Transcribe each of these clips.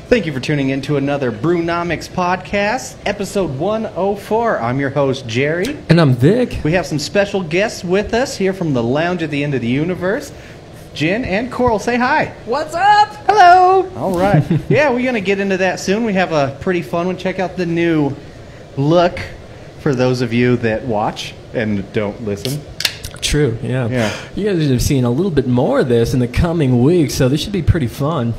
Thank you for tuning in to another Brewnomics podcast, episode 104. I'm your host, Jerry. And I'm Vic. We have some special guests with us here from the lounge at the end of the universe. Jen and Coral, say hi. What's up? Hello. All right. Yeah, we're going to get into that soon. We have a pretty fun one. Check out the new look for those of you that watch and don't listen. True, yeah. You guys are seeing a little bit more of this in the coming weeks, so this should be pretty fun.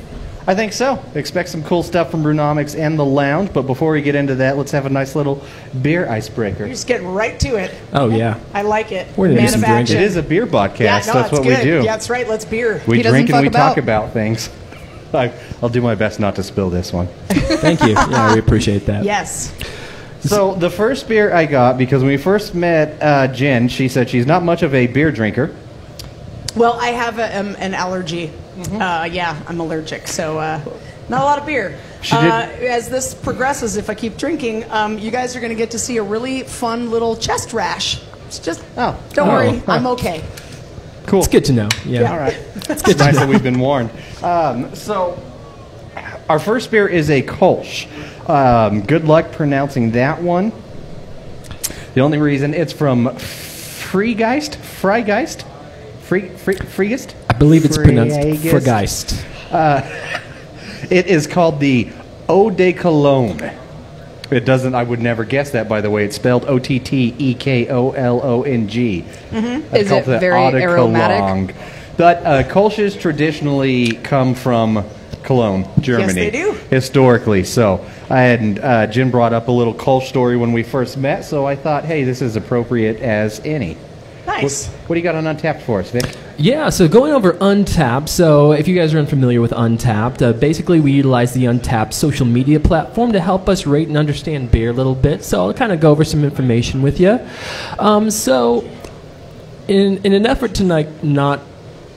I think so. Expect some cool stuff from Brewnomics and the lounge, but before we get into that, let's have a nice little beer icebreaker. You're just getting right to it. Oh, yeah. I like it. We're Man just of drinking. action. It is a beer podcast. Yeah, no, That's what good. we do. Yeah, that's right. Let's beer. We He drink doesn't and we fuck talk about. about things. I'll do my best not to spill this one. Thank you. Yeah, we appreciate that. Yes. So the first beer I got, because when we first met Jen, she said she's not much of a beer drinker. Well, I have an allergy. Yeah, I'm allergic, so not a lot of beer. As this progresses, if I keep drinking, you guys are going to get to see a really fun little chest rash. It's just, don't worry, I'm okay. Cool. It's good to know. Yeah. All right. It's nice that we've been warned. So our first beer is a Kolsch. Good luck pronouncing that one. The only reason it's from Freigeist? I believe it's pronounced Freigeist. It is called the Eau de Cologne. It doesn't. I would never guess that. By the way, it's spelled Ottekolong. Is it very aromatic? But Kolsches traditionally come from Cologne, Germany. Yes, they do. Historically. So I had Jen brought up a little Kolsch story when we first met. So I thought, hey, this is appropriate as any. Nice. What do you got on Untapped for us, Vic? Yeah, so going over Untapped, so if you guys are unfamiliar with Untapped, basically we utilize the Untapped social media platform to help us rate and understand beer a little bit, so I'll kind of go over some information with you. So in an effort to not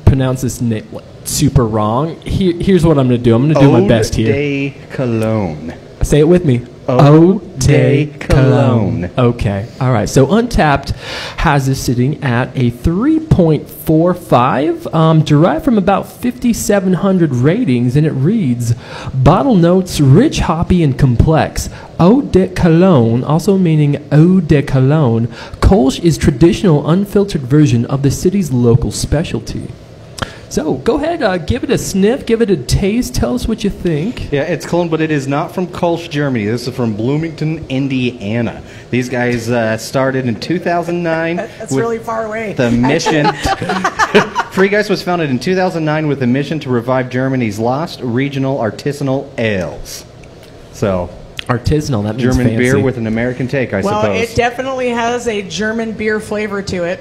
pronounce this name super wrong, here's what I'm going to do. I'm going to do my best here. Eau de Cologne. Say it with me. Eau de Cologne. Okay. All right. So Untapped has this sitting at a 3.45, derived from about 5,700 ratings, and it reads, bottle notes rich, hoppy, and complex. Eau de Cologne, also meaning Eau de Cologne, Kolsch is traditional unfiltered version of the city's local specialty. So go ahead, give it a sniff, give it a taste, tell us what you think. Yeah, it's Cologne, but it is not from Kolsch, Germany. This is from Bloomington, Indiana. These guys started in 2009. That's really far away. The mission. Freigeist was founded in 2009 with a mission to revive Germany's lost regional artisanal ales. So, artisanal, that means German fancy. beer with an American take, I Well, suppose. it definitely has a German beer flavor to it.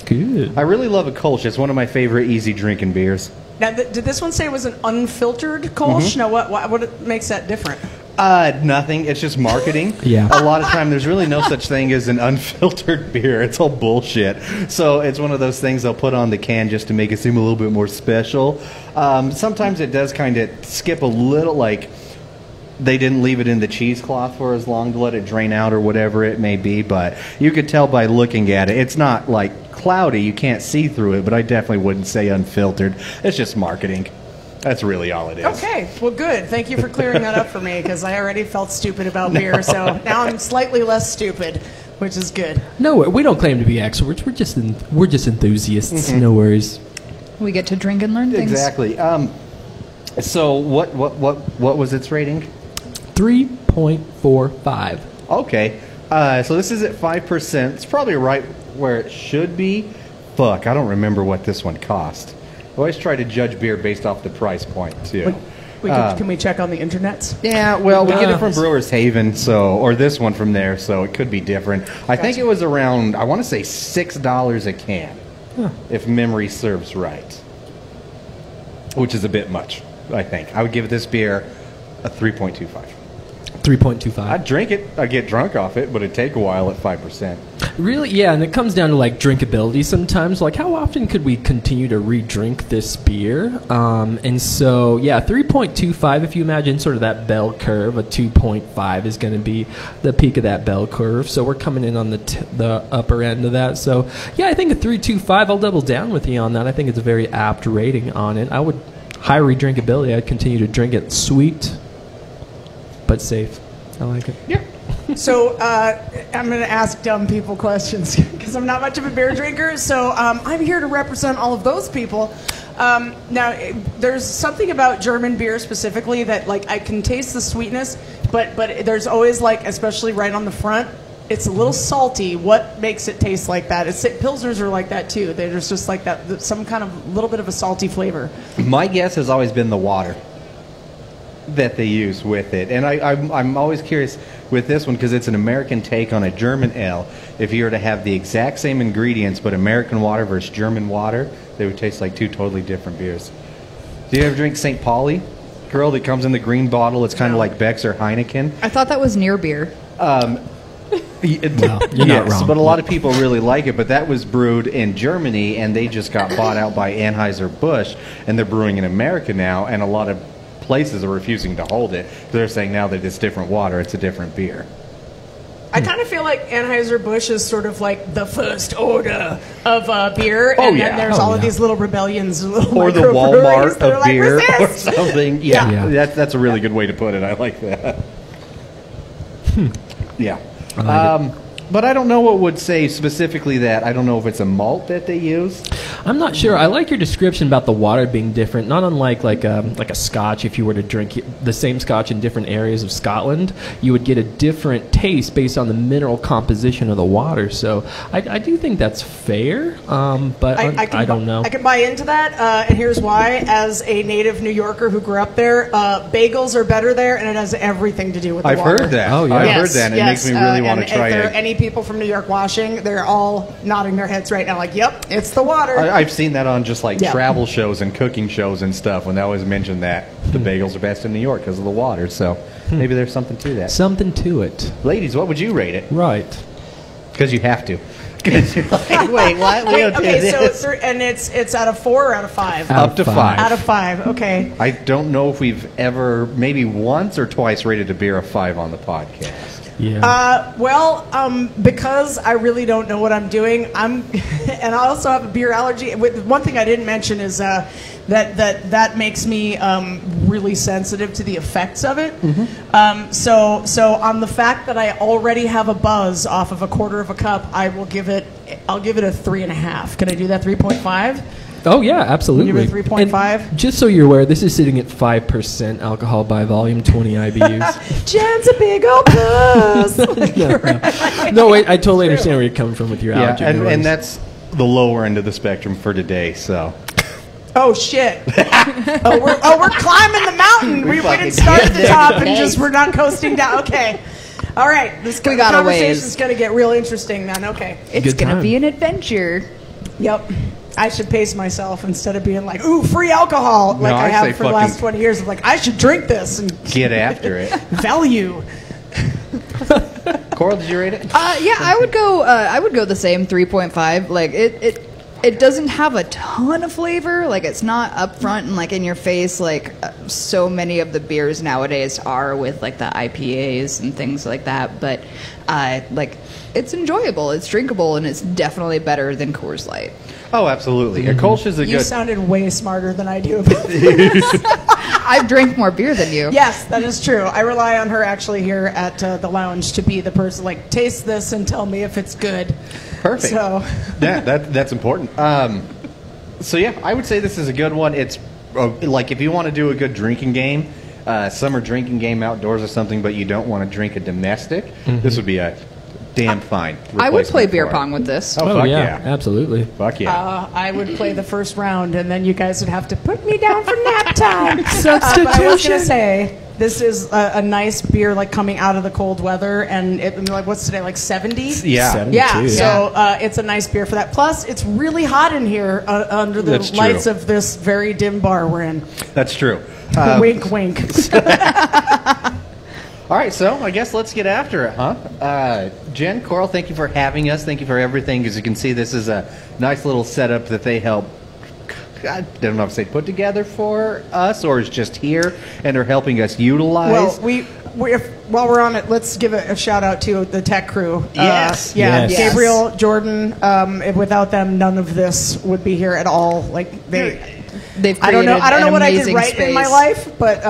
Good. I really love a Kolsch. It's one of my favorite easy drinking beers. Now, did this one say it was an unfiltered Kolsch? No, what makes that different? Nothing. It's just marketing. Yeah. A lot of time, there's really no such thing as an unfiltered beer. It's all bullshit. So it's one of those things they'll put on the can just to make it seem a little bit more special. Sometimes it does kind of skip a little, like they didn't leave it in the cheesecloth for as long to let it drain out or whatever it may be. But you could tell by looking at it. It's not like cloudy. You can't see through it, but I definitely wouldn't say unfiltered. It's just marketing. That's really all it is. Okay, well, good. Thank you for clearing that up for me, because I already felt stupid about beer, so now I'm slightly less stupid, which is good. No, we don't claim to be experts. We're just enthusiasts. No worries. We get to drink and learn things. Exactly. So what was its rating? 3.45. Okay. So this is at 5%. It's probably right where it should be. Fuck, I don't remember what this one cost. I always try to judge beer based off the price point, too. Can we check on the internets? Yeah, well, we get it from Brewers Haven, or this one from there, so it could be different. I think it was around, I want to say $6 a can, if memory serves right. Which is a bit much, I think. I would give this beer a 3.25. 3.25. I'd drink it. I'd get drunk off it, but it'd take a while at 5%. Really? Yeah, and it comes down to, like, drinkability sometimes. Like, how often could we continue to re-drink this beer? And so, yeah, 3.25, if you imagine sort of that bell curve, a 2.5 is going to be the peak of that bell curve. So we're coming in on the upper end of that. So, yeah, I think a 3.25, I'll double down with you on that. I think it's a very apt rating on it. I would, high re-drinkability, I'd continue to drink it sweet. but safe. I like it. Yeah. So I'm going to ask dumb people questions because I'm not much of a beer drinker. So I'm here to represent all of those people. Now, there's something about German beer specifically that, like, I can taste the sweetness, but there's always, like, especially right on the front, it's a little salty. What makes it taste like that? Pilsners are like that too. There's just like that, some kind of little bit of a salty flavor. My guess has always been the water that they use with it. And I'm always curious with this one because it's an American take on a German ale. If you were to have the exact same ingredients but American water versus German water, they would taste like two totally different beers. Do you ever drink St. Pauli? Girl, that comes in the green bottle. It's kind of like Beck's or Heineken. I thought that was near beer. No, you're not wrong. But a lot of people really like it. But that was brewed in Germany, and they just got bought out by Anheuser-Busch, and they're brewing in America now, and a lot of places are refusing to hold it. They're saying now that it's different water, it's a different beer. I kind of feel like Anheuser-Busch is sort of like the first order of beer, and then there's all of these little rebellions, little or the Walmart of like, beer or resist! something. Yeah. That's a really good way to put it. I like that. Yeah. But I don't know what would say specifically that. I don't know if it's a malt that they use. I'm not sure. I like your description about the water being different, not unlike like a Scotch. If you were to drink the same Scotch in different areas of Scotland, you would get a different taste based on the mineral composition of the water. So I do think that's fair, but I don't know. I can buy into that, and here's why. As a native New Yorker who grew up there, bagels are better there, and it has everything to do with the water. I've heard that. Oh, yeah. I've heard that, and it makes me really want to try it. If there it. are any people from New York washing, they're all nodding their heads right now like, yep, it's the water. I've seen that on just like travel shows and cooking shows and stuff when they always mention that the bagels are best in New York because of the water. So maybe there's something to that. Something to it. Ladies, what would you rate it? Right. Because you have to. Like, wait, what? So it's out of 4 or out of 5? Up to 5. Out of 5, okay. I don't know if we've ever, maybe once or twice, rated a beer a 5 on the podcast. Yeah. Because I really don't know what I'm doing, and I also have a beer allergy. One thing I didn't mention is that makes me really sensitive to the effects of it. So on the fact that I already have a buzz off of a quarter of a cup, I'll give it a 3.5. Can I do that? 3.5? Oh, yeah, absolutely. Give it 3.5? And just so you're aware, this is sitting at 5% alcohol by volume, 20 IBUs. Jen's a big old puss. No, wait, I totally understand where you're coming from with your allergy. And that's the lower end of the spectrum for today, so. Oh, shit. we're climbing the mountain. We didn't start at the top and we're not coasting down. Okay. All right. This conversation is going to get real interesting then. Okay. It's going to be an adventure. Yep. I should pace myself instead of being like, ooh, free alcohol, like I have for the last 20 years. I'm like, I should drink this and get after it. Value. Coral, did you rate it? Yeah, I would go the same 3.5. Like it doesn't have a ton of flavor. Like it's not upfront and like in your face like so many of the beers nowadays are with like the IPAs and things like that. But like it's enjoyable, it's drinkable, and it's definitely better than Coors Light. Oh, absolutely. A Kolsch is a good... You sounded way smarter than I do about this. I've drank more beer than you. Yes, that is true. I rely on her actually here at the lounge to be the person, like, taste this and tell me if it's good. Perfect. So. That's important. So, yeah, I would say this is a good one. It's, like, if you want to do a good drinking game, summer drinking game outdoors or something, but you don't want to drink a domestic, this would be a... damn fine. I would play beer pong with this. Oh, fuck yeah. Absolutely. Fuck yeah. I would play the first round, and then you guys would have to put me down for nap time. Substitution. But I was going to say, this is a nice beer, like, coming out of the cold weather, and like, what's today, like 70? Yeah. 72, yeah, so it's a nice beer for that. Plus, it's really hot in here under the lights of this very dim bar we're in. That's true. Wink, wink. All right, so I guess let's get after it, huh? Jen, Coral, thank you for having us. Thank you for everything. As you can see, this is a nice little setup that they help, I don't know if to say put together for us or is just here and are helping us utilize. Well, while we're on it, let's give a shout out to the tech crew. Yes. Yes. Gabriel, Jordan. Without them, none of this would be here at all. Like They've I don't know what I did right space. in my life, but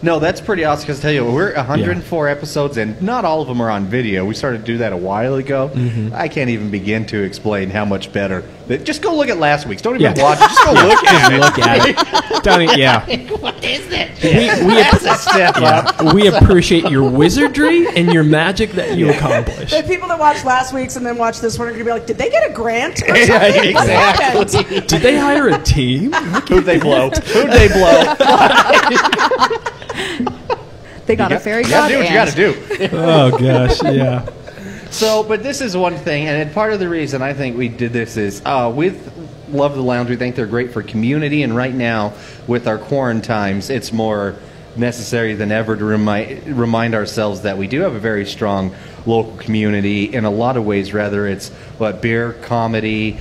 No, that's pretty awesome. Because I tell you, we're 104 episodes, and not all of them are on video. We started to do that a while ago. I can't even begin to explain how much better. Just go look at last week's. Don't even watch it. Just go look at it. Look at it. Don't What is that? That's a step up. We appreciate your wizardry and your magic that you accomplished. The people that watch last week's and then watch this one are going to be like, did they get a grant or something? Yeah, exactly. Did they hire a team? Who'd they blow? Who'd they blow? They got a fairy You god. gotta do what you gotta do. Oh gosh, yeah. So, but this is one thing, and part of the reason I think we did this is with Love the Lounge, we think they're great for community, and right now, with our quarantines, it's more necessary than ever to remind ourselves that we do have a very strong local community in a lot of ways, whether it's beer, comedy,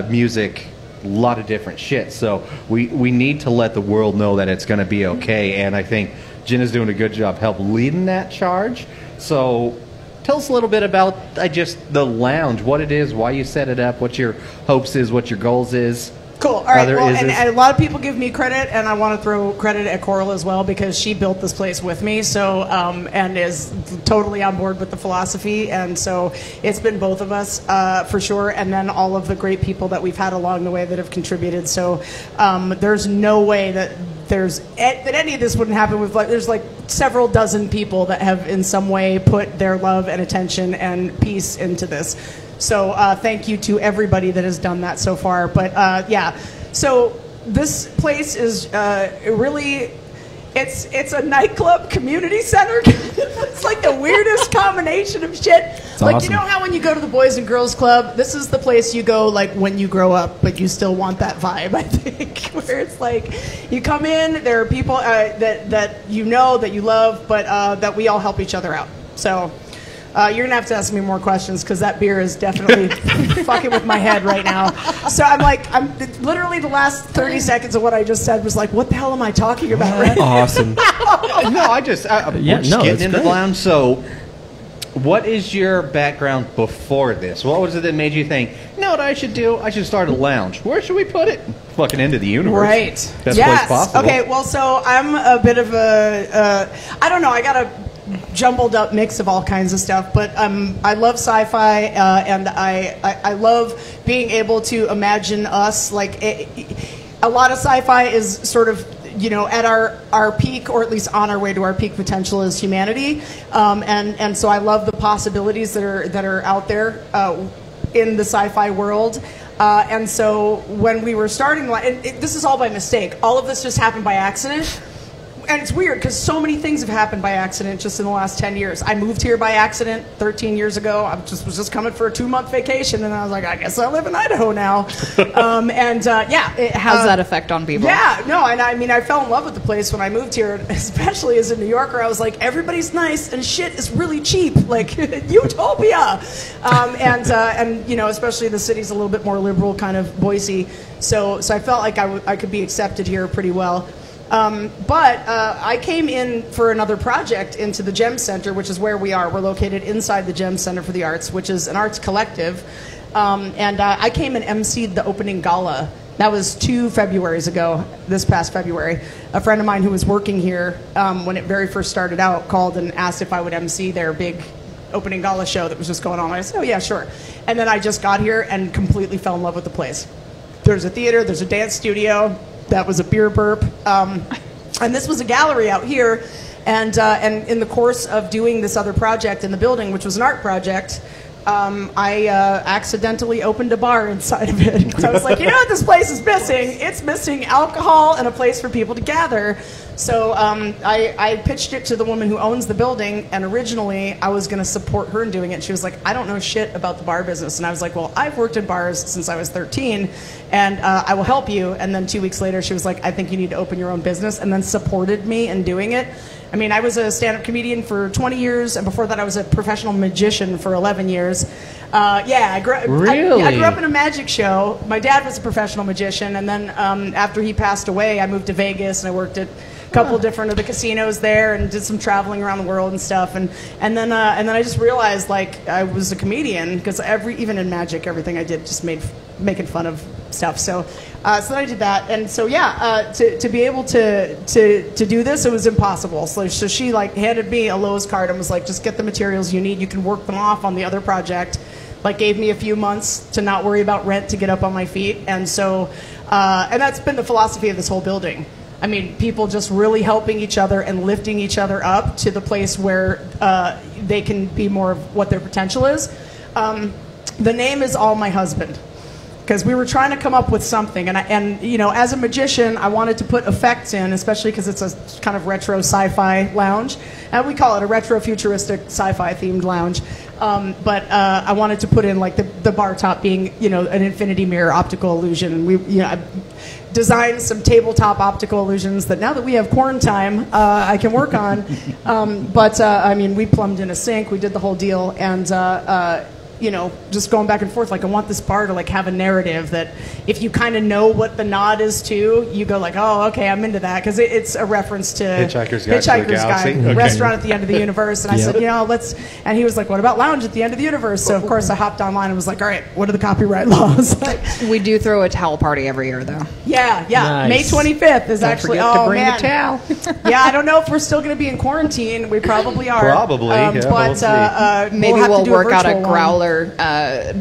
music, a lot of different shit. So we need to let the world know that it's going to be okay, and I think Jen is doing a good job helping leading that charge. So tell us a little bit about just the lounge, what it is, why you set it up, what your hopes is, what your goals is. Cool. All right. Well, and a lot of people give me credit, and I want to throw credit at Coral as well because she built this place with me. So and is totally on board with the philosophy, and so it's been both of us for sure, and then all of the great people that we've had along the way that have contributed. So there's no way that any of this wouldn't happen with there's several dozen people that have in some way put their love and attention and peace into this. So thank you to everybody that has done that so far. But yeah, so this place is really, it's a nightclub community center. It's like the weirdest combination of shit. It's like, awesome. you know how when you go to the Boys and Girls Club, this is the place you go when you grow up, but you still want that vibe, I think, where it's like you come in, there are people that you know, that you love, but that we all help each other out. So you're going to have to ask me more questions because that beer is definitely fucking with my head right now. So I'm literally the last 30 seconds of what I just said was like, what the hell am I talking about right now? Awesome. No, we're just getting into the lounge. So what is your background before this? What was it that made you think, you know what I should do? I should start a lounge. Where should we put it? Fucking into the universe. Right. Best yes. place possible. Okay, well, so I'm a bit of I don't know, I got a jumbled up mix of all kinds of stuff, but I love sci-fi, and I love being able to imagine us, a lot of sci-fi is sort of, at our peak, or at least on our way to our peak potential as humanity, and so I love the possibilities that are out there in the sci-fi world. And so when we were starting, this is all by mistake. All of this just happened by accident. And it's weird because so many things have happened by accident just in the last 10 years. I moved here by accident 13 years ago. I was just coming for a 2-month vacation, and I was like, I guess I live in Idaho now. Yeah. How's that affect on people? Yeah, no, and I mean, I fell in love with the place when I moved here, especially as a New Yorker. I was like, everybody's nice, and shit is really cheap, like utopia. And especially the city's a little bit more liberal, kind of Boise. So I felt like I could be accepted here pretty well. But I came in for another project into the Gem Center, which is where we are. We're located inside the Gem Center for the Arts, which is an arts collective. And I came and emceed the opening gala. That was 2 Februaries ago, this past February. A friend of mine who was working here when it very first started out called and asked if I would MC their big opening gala show that was just going on. I said, oh, yeah, sure. And then I just got here and completely fell in love with the place. There's a theater, there's a dance studio. That was a beer burp. And this was a gallery out here. And in the course of doing this other project in the building, which was an art project, I accidentally opened a bar inside of it. So I was like, you know what this place is missing? It's missing alcohol and a place for people to gather. So I pitched it to the woman who owns the building, and originally I was going to support her in doing it. She was like, I don't know shit about the bar business. And I was like, well, I've worked in bars since I was 13, and I will help you. And then 2 weeks later, she was like, I think you need to open your own business, and then supported me in doing it. I mean, I was a stand-up comedian for 20 years, and before that I was a professional magician for 11 years. I grew up in a magic show. My dad was a professional magician, and then after he passed away, I moved to Vegas, and I worked at couple different of the casinos there, and did some traveling around the world and stuff. And then I just realized like I was a comedian because even in magic, everything I did just making fun of stuff. So then I did that, and so to be able to do this, it was impossible. So she like handed me a Lowe's card and was like, just get the materials you need. You can work them off on the other project. Like gave me a few months to not worry about rent to get up on my feet, and so and that's been the philosophy of this whole building. I mean, people just really helping each other and lifting each other up to the place where they can be more of what their potential is. The name is All My Husband, because we were trying to come up with something, and you know, as a magician, I wanted to put effects in, especially because it's a kind of retro sci-fi lounge, and we call it a retro futuristic sci-fi themed lounge. But I wanted to put in like the bar top being, you know, an infinity mirror optical illusion, and I designed some tabletop optical illusions that now that we have quarantine, I can work on. But I mean, we plumbed in a sink, we did the whole deal, and you know, just going back and forth. Like, I want this bar to like have a narrative that if you kind of know what the nod is to, you go like, oh, okay, I'm into that, because it's a reference to Hitchhiker's Guide to the Galaxy. Okay. Restaurant at the end of the universe. And I said, you know, and he was like, what about lounge at the end of the universe? So of course I hopped online and was like, all right, what are the copyright laws? We do throw a towel party every year, though. Yeah. Nice. May 25th is actually. Forget to bring man. a towel. Yeah, I don't know if we're still going to be in quarantine. We probably are. Probably, yeah, but Maybe we'll we'll work out a virtual one. growler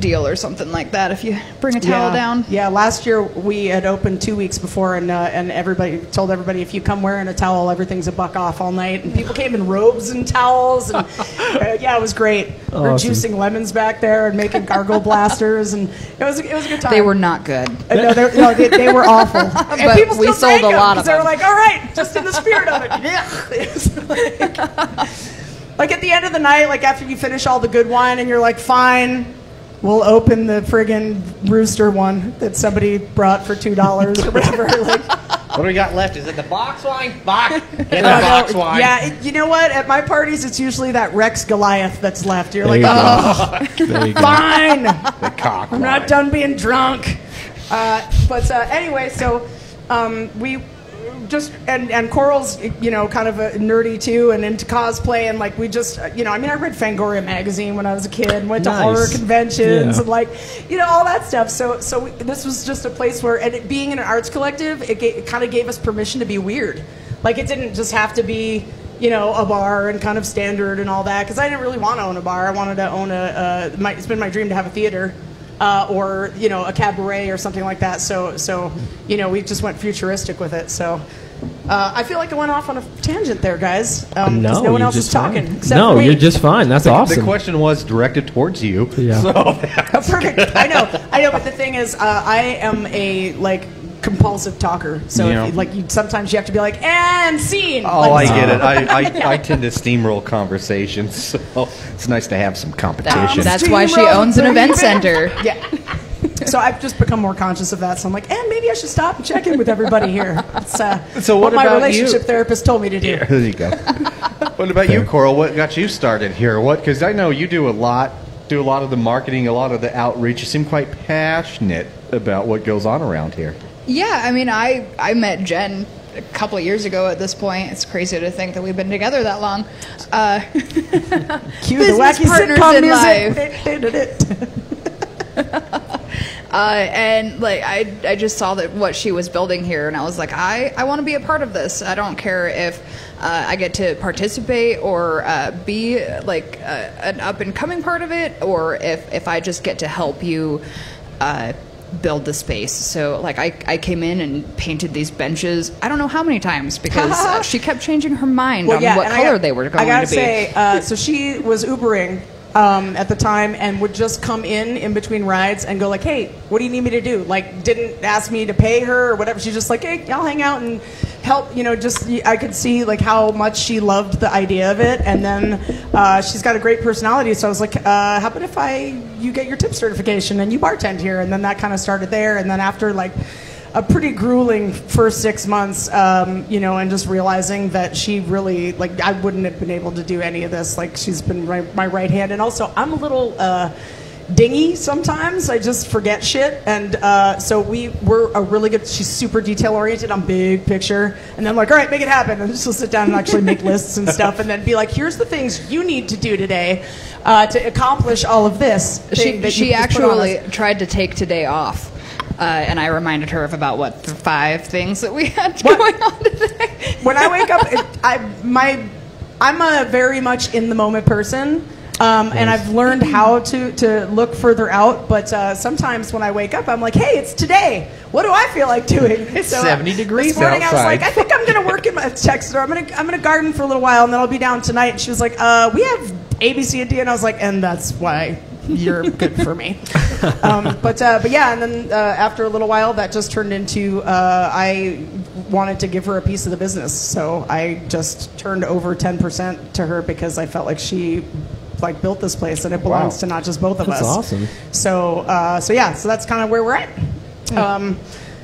deal or something like that if you bring a towel down. Yeah, last year we had opened 2 weeks before, and everybody told everybody, if you come wearing a towel, everything's a buck off all night. And people came in robes and towels, and yeah, it was great. Awesome. We were juicing lemons back there and making gargle blasters, and it was a good time. They were not good. No, they were awful. And But people we still sold drank a lot of They were them. like, all right, just in the spirit of it. Yeah. It was like at the end of the night, like after you finish all the good wine, and you're like, fine, we'll open the friggin' rooster one that somebody brought for $2 or whatever. Like, What do we got left? Is it the box wine? Box. Get the box wine. yeah, you know what? At my parties, it's usually that Rex Goliath that's left. You're There like, you oh, There you go. fine. The cock I'm not done being drunk. But anyway, so we just, and Coral's, you know, kind of a nerdy too, and into cosplay, and like we just, you know, I mean, I read Fangoria magazine when I was a kid, and went to Nice. horror conventions, Yeah. and like, you know, all that stuff. So this was just a place where, and it being in an arts collective, it kind of gave us permission to be weird. Like, it didn't just have to be, you know, a bar and kind of standard and all that, because I didn't really want to own a bar. I wanted to own it's been my dream to have a theater. Or, you know, a cabaret or something like that. So you know, we just went futuristic with it. So I feel like I went off on a tangent there, guys. 'Cause no one you're else is just talking. fine. Except No, for me. you're just fine. That's awesome. The question was directed towards you. Yeah. So Perfect. I know. But the thing is, I am a like compulsive talker. So Yeah. sometimes you have to be like, and scene. Oh, Like, I get it. I tend to steamroll conversations, so it's nice to have some competition. That's why she Steamroll, owns an baby. event center. Yeah. So I've just become more conscious of that. So I'm like, and maybe I should stop and check in with everybody here. It's So what my about relationship you? therapist told me to do. There you go. What about you, Coral? What got you started here? Because I know you do a lot of the marketing, a lot of the outreach. You seem quite passionate about what goes on around here. Yeah, I mean, I met Jen a couple of years ago at this point. It's crazy to think that we've been together that long. Cue the Business wacky partners sitcom in music. And like I just saw that what she was building here, and I was like, I want to be a part of this. I don't care if I get to participate or be like an up and coming part of it, or if I just get to help you build the space. So like I came in and painted these benches I don't know how many times, because she kept changing her mind on what color they were going to be. I gotta say, so she was Ubering at the time, and would just come in between rides and go like, hey, what do you need me to do? Like, didn't ask me to pay her or whatever. She's just like, hey, I'll hang out and help. You know, just I could see like how much she loved the idea of it. And then she's got a great personality, so I was like, how about if you get your tip certification and you bartend here? And then that kind of started there. And then after like a pretty grueling first 6 months, you know, and just realizing that she really, like, I wouldn't have been able to do any of this. Like, she's been my right hand. And also, I'm a little dingy sometimes. I just forget shit. And so we're a really good, she's super detail oriented on big picture. And then I'm like, all right, make it happen. And she'll sit down and actually make lists and stuff and then be like, here's the things you need to do today to accomplish all of this. She actually tried to take today off. And I reminded her of about 5 things that we had going on today. When I wake up, I'm a very much in the moment person. And I've learned how to look further out, but sometimes when I wake up, I'm like, hey, it's today. What do I feel like doing? It's 70 degrees this morning outside. I was like, I think I'm going to work in my text her. I'm going to garden for a little while, and then I'll be down tonight. And she was like, we have A, B, C, and D. And I was like, and that's why you're good for me. But yeah, and then after a little while, that just turned into I wanted to give her a piece of the business. So I just turned over 10% to her because I felt like she built this place and it belongs to not just both of us. That's awesome. So yeah, so that's kind of where we're at.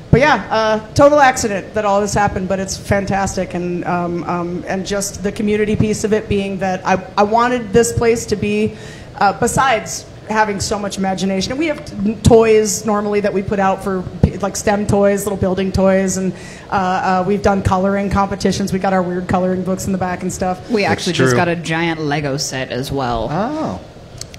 But yeah, total accident that all this happened, but it's fantastic, and just the community piece of it being that I wanted this place to be, besides having so much imagination, and we have toys normally that we put out for like STEM toys, little building toys, and we've done coloring competitions. We got our weird coloring books in the back and stuff. We actually just got a giant Lego set as well. Oh.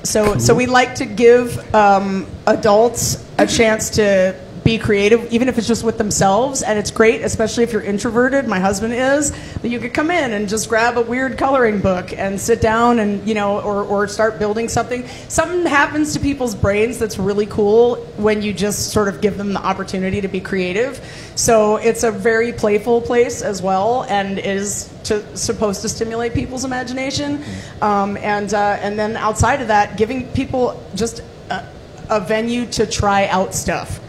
So we like to give adults a chance to be creative, even if it's just with themselves. And it's great, especially if you're introverted, my husband is, that you could come in and just grab a weird coloring book and sit down and, or start building something. Something happens to people's brains that's really cool when you just sort of give them the opportunity to be creative. So it's a very playful place as well, and is supposed to stimulate people's imagination. And then outside of that, giving people just a venue to try out stuff.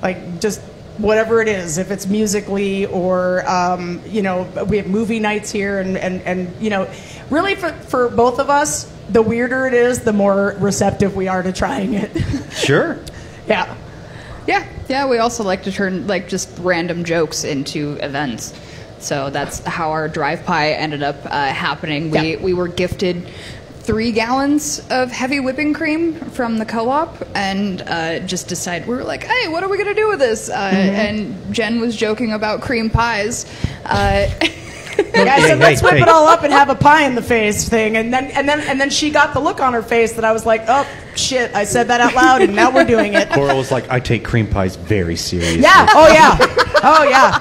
Like just whatever it is, if it's musically or, we have movie nights here and really for both of us, the weirder it is, the more receptive we are to trying it. Sure. Yeah. Yeah, we also like to turn just random jokes into events. So that's how our drive pie ended up happening. We were gifted 3 gallons of heavy whipping cream from the co-op, and just decided, we were like, hey, what are we going to do with this? And Jen was joking about cream pies. I said, let's whip it all up and have a pie in the face thing, and then she got the look on her face that I was like, oh shit, I said that out loud, and now we're doing it. Cora was like, I take cream pies very seriously. Yeah. Oh yeah.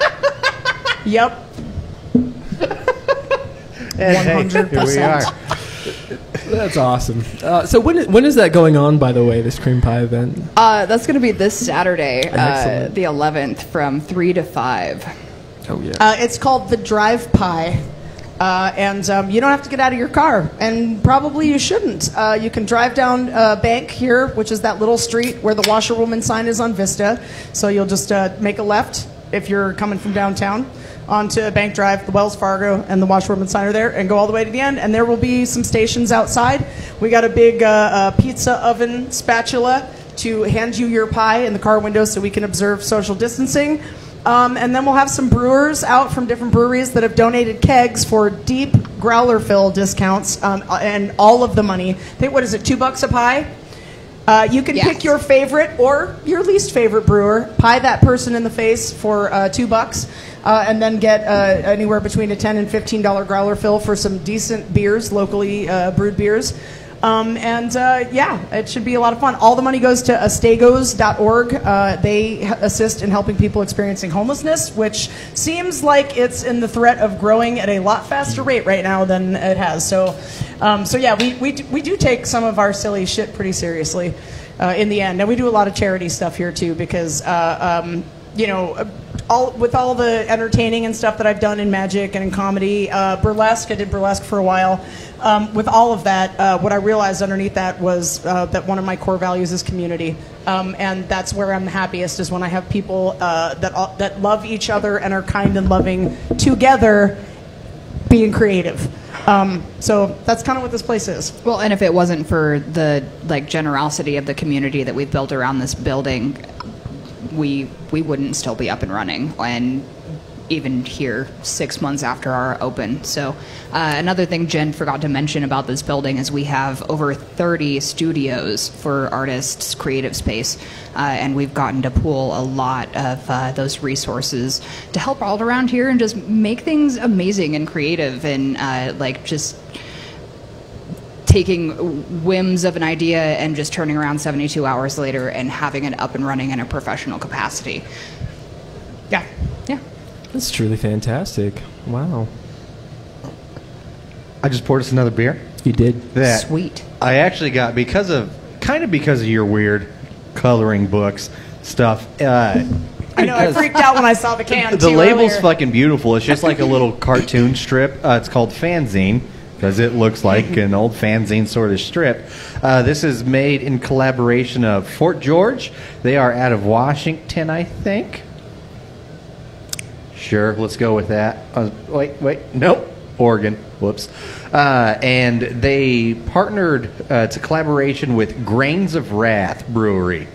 Yep. 100%. Here we are. That's awesome. So when is that going on, by the way, this cream pie event? That's going to be this Saturday, Excellent. the 11th, from 3 to 5. Oh, yeah. It's called the Drive Pie. And you don't have to get out of your car, and probably you shouldn't. You can drive down Bank here, which is that little street where the washerwoman sign is on Vista. So you'll just make a left if you're coming from downtown onto Bank Drive, the Wells Fargo and the washerwoman sign are there, and go all the way to the end, and there will be some stations outside. We got a big pizza oven spatula to hand you your pie in the car window so we can observe social distancing. And then we'll have some brewers out from different breweries that have donated kegs for deep growler fill discounts, and all of the money. What is it, $2 a pie? You can pick your favorite or your least favorite brewer, pie that person in the face for $2, and then get anywhere between a $10 and $15 growler fill for some decent beers, locally brewed beers. It should be a lot of fun. All the money goes to astagos.org. They assist in helping people experiencing homelessness, which seems like it's in the threat of growing at a lot faster rate right now than it has. So we do take some of our silly shit pretty seriously in the end. And we do a lot of charity stuff here, too, because, with all the entertaining and stuff that I've done in magic and in comedy, burlesque, I did burlesque for a while. With all of that, what I realized underneath that was that one of my core values is community, and that's where I'm the happiest, is when I have people that love each other and are kind and loving together, being creative. So that's kind of what this place is. Well, and if it wasn't for the generosity of the community that we've built around this building, we wouldn't still be up and running. And even here 6 months after our open. So another thing Jen forgot to mention about this building is we have over 30 studios for artists' creative space, and we've gotten to pool a lot of those resources to help all around here and just make things amazing and creative, and like just taking whims of an idea and just turning around 72 hours later and having it up and running in a professional capacity. Yeah. That's truly fantastic. Wow. I just poured us another beer. You did. That Sweet. I actually got because of your weird coloring books stuff. I know, I freaked out when I saw the can. The too, label's earlier. fucking beautiful. It's just like a little cartoon strip. It's called Fanzine because it looks like an old fanzine sort of strip. This is made in collaboration of Fort George. They are out of Washington, I think. Sure, let's go with that. Nope. Oregon. Whoops. And they partnered, it's a collaboration with Grains of Wrath Brewery.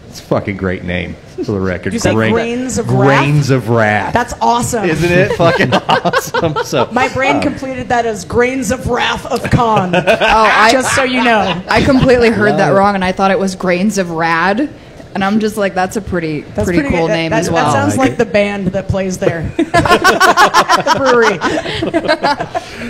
It's a fucking great name, for the record. Did you say Grains of Wrath? Grains of Wrath. That's awesome. Isn't it fucking awesome? So My brain completed that as Grains of Wrath of Con. Oh, Just so you know. I completely heard that wong, and I thought it was Grains of Rad. And I'm just like, that's a pretty cool good. name That as well. That sounds like the band that plays there at the brewery.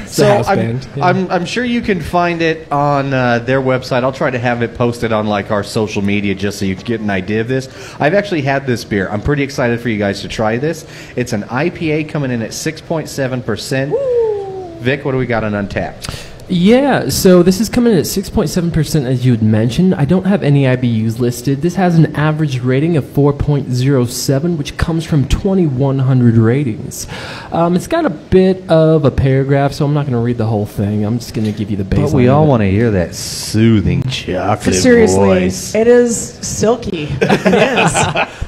So house band, yeah. I'm sure you can find it on their website. I'll try to have it posted on like our social media just so you can get an idea of this. I've actually had this beer. I'm pretty excited for you guys to try this. It's an IPA coming in at 6.7%. Vic, what do we got on Untapped? Yeah, so this is coming in at 6.7%, as you had mentioned. I don't have any IBUs listed. This has an average rating of 4.07, which comes from 2,100 ratings. It's got a bit of a paragraph, so I'm not going to read the whole thing. I'm just going to give you the baseline. But we all want to hear that soothing chocolate Seriously, voice. it is silky. It is.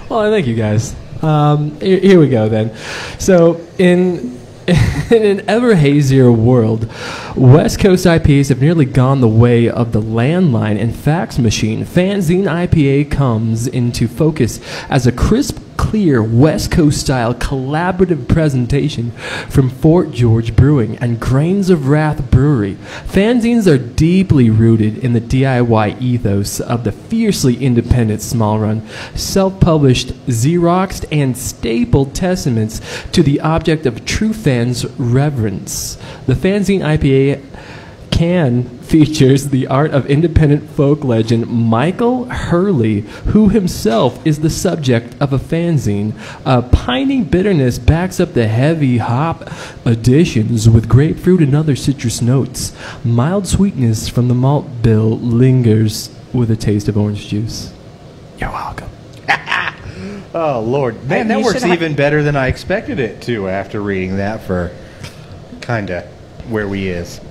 Well, thank you guys. Here we go then. So in an ever hazier world, West Coast IPAs have nearly gone the way of the landline and fax machine. Fanzine IPA comes into focus as a crisp, clear, West Coast style collaborative presentation from Fort George Brewing and Grains of Wrath Brewery. Fanzines are deeply rooted in the DIY ethos of the fiercely independent small run, self-published, Xeroxed, and stapled testaments to the object of true fans' reverence. The Fanzine IPA can features the art of independent folk legend Michael Hurley, who himself is the subject of a fanzine. Piney bitterness backs up the heavy hop additions with grapefruit and other citrus notes. Mild sweetness from the malt bill lingers with a taste of orange juice. You're welcome. Oh, Lord. Man, that You works should even better than I expected it to after reading that for kind of where we is.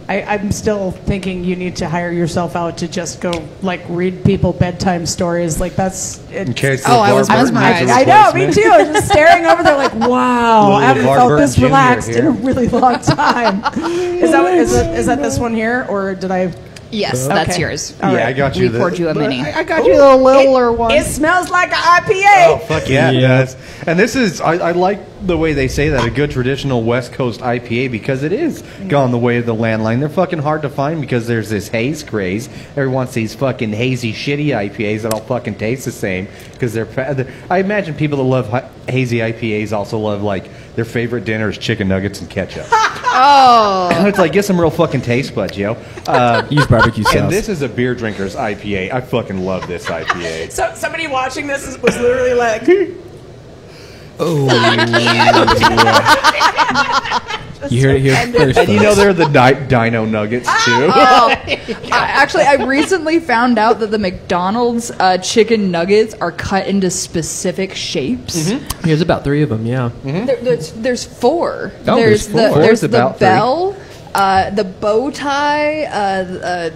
I'm still thinking you need to hire yourself out to just go like read people bedtime stories. Like that's. In case Oh, I was mesmerized. I know, me too. I was just staring over there like, wow, I haven't LeVar felt Burton this Jr. relaxed here. in a really long time. Is that this one here, or did I? Yes, that's Okay. yours. All Yeah, right. I got We you. poured you a mini. I got you the littler one. It smells like an IPA. Oh, fuck yeah, it does. And this is, I like the way they say that, a good traditional West Coast IPA, because it is gone the way of the landline. They're fucking hard to find because there's this haze craze. Everyone wants these fucking hazy, shitty IPAs that all fucking taste the same. Because I imagine people that love hazy IPAs also love, like, their favorite dinner is chicken nuggets and ketchup. Oh. It's like, get some real fucking taste buds, yo. Use barbecue sauce. And this is a beer drinker's IPA. I fucking love this IPA. So somebody watching this was literally like, You heard it here first. And you know they're the Dino Nuggets, too. Actually, I recently found out that the McDonald's chicken nuggets are cut into specific shapes. There's about 3 of them, yeah. There's 4. Oh, there's 4. There's There's the about 3. bell, the bow tie,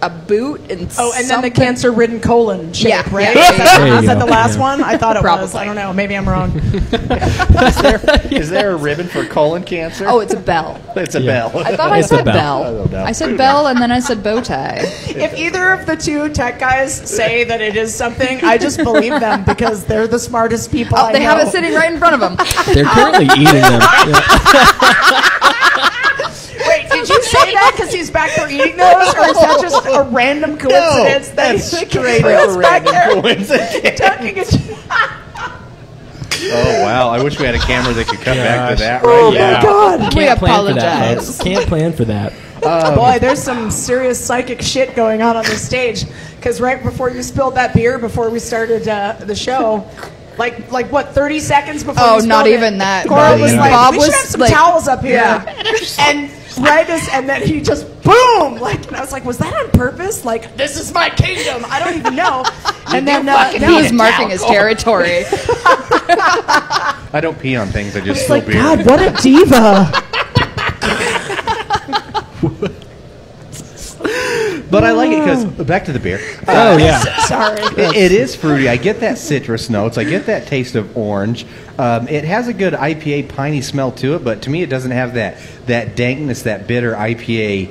a boot and Oh, and then the something. cancer-ridden colon shape, Yeah, right? yeah. Is that, There you is that go. the last one? I thought it was. Probably. I don't know. Maybe I'm wrong. Is there a ribbon for colon cancer? Oh, it's a bell. It's a Yeah. bell. I thought I It's a said bell. bell. I don't know. I said bell, and then I said bow tie. If either of the two tech guys say that it is something, I just believe them because they're the smartest people I They know. have it sitting right in front of them. They're currently eating them. Wait, did you say that because he's back there eating those, or is that just a random coincidence? that's that straight Chris up back random there coincidence. tucking it? Oh wow! I wish we had a camera that could cut back to that. Oh Right? my God! We Can't plan for that, apologize. folks. Can't plan for that. Boy, there's some serious psychic shit going on this stage. Because right before you spilled that beer, before we started the show, like what, 30 seconds before? Oh, you not spilled even it, that. Cora Not was even like, that. Bob "We should was have some like- towels up here." Yeah. And and then he just boom, like, and I was like, "Was that on purpose? Like, this is my kingdom. I don't even know." And then He was marking his territory. I don't pee on things. I just It's spill like, beer. God, what a diva. But I like it because back to the beer. Oh, yeah. Sorry. It is fruity. I get that citrus notes. I get that taste of orange. It has a good IPA piney smell to it, but to me, it doesn't have that dankness, that bitter IPA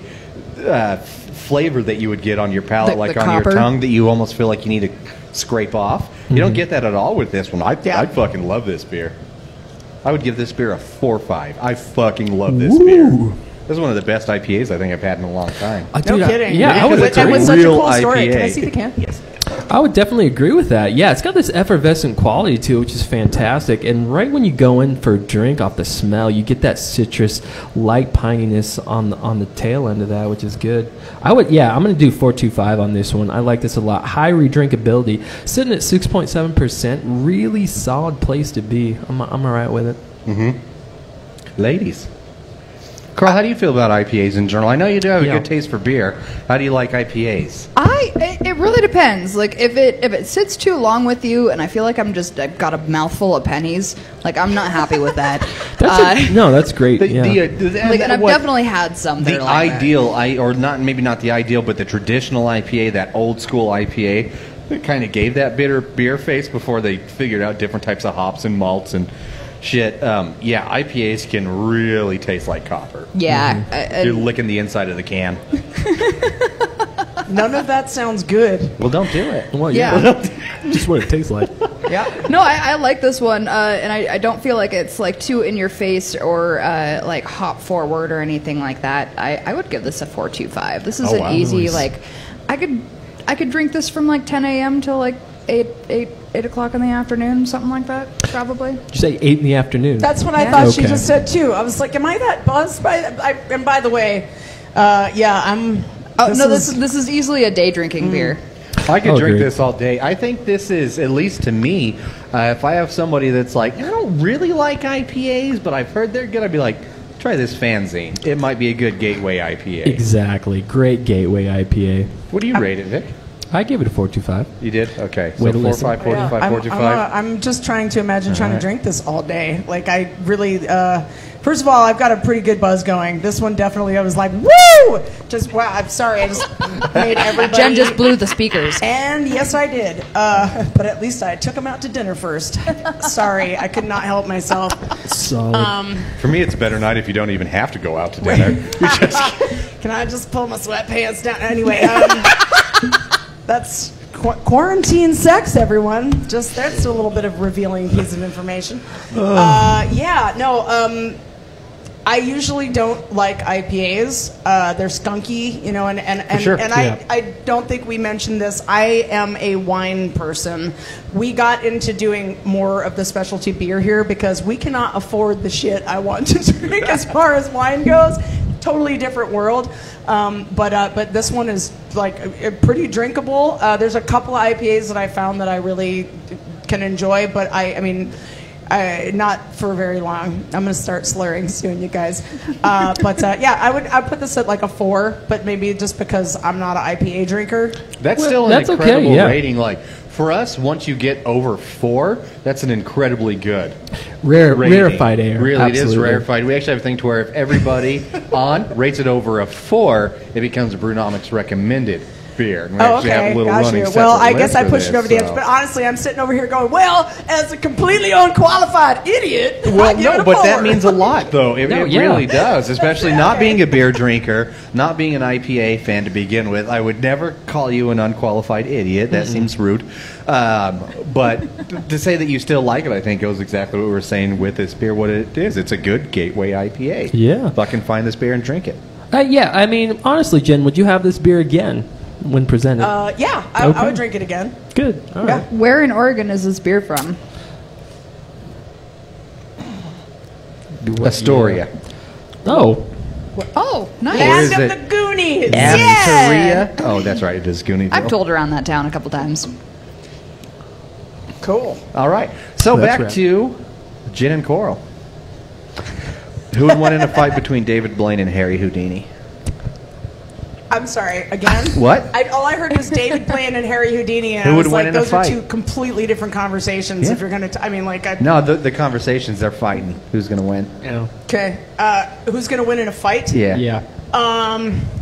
flavor that you would get on your palate, The like on copper. your tongue, that you almost feel like you need to scrape off. You don't get that at all with this one. I fucking love this beer. I would give this beer a 4.5. I fucking love this beer. This is one of the best IPAs I think I've had in a long time. No kidding. Yeah, I would, Because it's It a was such a real cool story. IPA. Can I see the can? Yes. I would definitely agree with that. Yeah, it's got this effervescent quality to it, which is fantastic. And right when you go in for a drink off the smell, you get that citrus, light pininess on the tail end of that, which is good. I'm going to do 4.25 on this one. I like this a lot. High redrinkability, sitting at 6.7%. Really solid place to be. I'm all right with it. Ladies. Carl, how do you feel about IPAs in general? I know you do have a Yeah. good taste for beer. How do you like IPAs? It really depends. Like if it sits too long with you, and I feel like I've got a mouthful of pennies. Like I'm not happy with that. That's great. The, yeah. And I've definitely had some. That the are like ideal, or not, maybe not the ideal, but the traditional IPA, that old school IPA, that kind of gave that bitter beer face before they figured out different types of hops and malts and shit. IPAs can really taste like copper. that. Yeah. You're licking the inside of the can. None of that sounds good. Well, don't do it. Well, Yeah. just what it tastes like. Yeah. No, I like this one, and I don't feel like it's like too in your face or like hop forward or anything like that. I would give this a 4.25. This is Oh, an wow. easy Nice. like I could drink this from like 10 a.m. till like 8 o'clock in the afternoon, something like that, probably. Did you say 8 in the afternoon? That's what I Yeah. thought she Okay. just said too. I was like, "Am I that buzzed by that?" And by the way, I'm. Oh no, this is easily a day drinking beer. I could Oh, drink agreed. this all day. I think this is, at least to me, if I have somebody that's like, I don't really like IPAs, but I've heard they're good, I'd be like, try this Fanzine. It might be a good gateway IPA. Exactly. Great gateway IPA. What do you rate it, Vic? I gave it a 4.25. You did? Okay. So Way to 4, listen. 5, 45, I'm, 45. I'm just trying to imagine trying Alright. to drink this all day. Like I really, first of all, I've got a pretty good buzz going. This one definitely, I was like, woo! Just wow. I'm sorry, I just made everybody. Jen just blew the speakers. And yes, I did. But at least I took him out to dinner first. Sorry, I could not help myself. Solid. For me, it's a better night if you don't even have to go out to dinner. You just, Can I just pull my sweatpants down? Anyway, that's quarantine sex, everyone. Just that's a little bit of revealing piece of information. I usually don't like IPAs. They're skunky, you know, and sure, and yeah. I don't think we mentioned this. I am a wine person. We got into doing more of the specialty beer here because we cannot afford the shit I want to drink as far as wine goes. Totally different world. But this one is like pretty drinkable. There's a couple of IPAs that I found that I really can enjoy, but I mean, not for very long. I'm gonna start slurring soon, you guys. I'd put this at like a 4, but maybe just because I'm not an IPA drinker. that's still an that's okay, incredible yeah. rating. Like, for us, once you get over 4, that's an incredibly good rating. Rarefied air. Really, it is Absolutely. rarefied. We actually have a thing to where if everybody on rates it over a 4, it becomes a Brewnomics recommended beer. And we Oh, actually have okay. a little Got running you. separate Well, I list guess I for pushed it this, over the edge. so. But honestly, I'm sitting over here going, well, as a completely unqualified idiot, I Well, give no, it a but that 4. means a lot, though. It yeah. really does, especially not being a beer drinker, not being an IPA fan to begin with. I would never call you an unqualified idiot. That seems rude. But to say that you still like it, I think goes exactly what we were saying with this beer, what it is. It's a good gateway IPA. Yeah. Fucking find this beer and drink it. Yeah, I mean, honestly, Jen, would you have this beer again when presented? Yeah, I Okay. would drink it again. Good. All right. Where in Oregon is this beer from? Astoria. Oh, Oh, nice. Where is Land it? of the Goonies. Astoria? Oh, that's right. It is Goonie. I've told around that town a couple times. Cool. All right. So That's back right. to Gin and Coral. Who would win in a fight between David Blaine and Harry Houdini? I'm sorry, again? What? All I heard was David Blaine and Harry Houdini, and Who I would was win like, in a those are fight? two completely different conversations Yeah. if you're going to, I mean, like, No, the conversations, they're fighting. Who's going to win? yeah. okay. Who's going to win in a fight? Yeah. Yeah.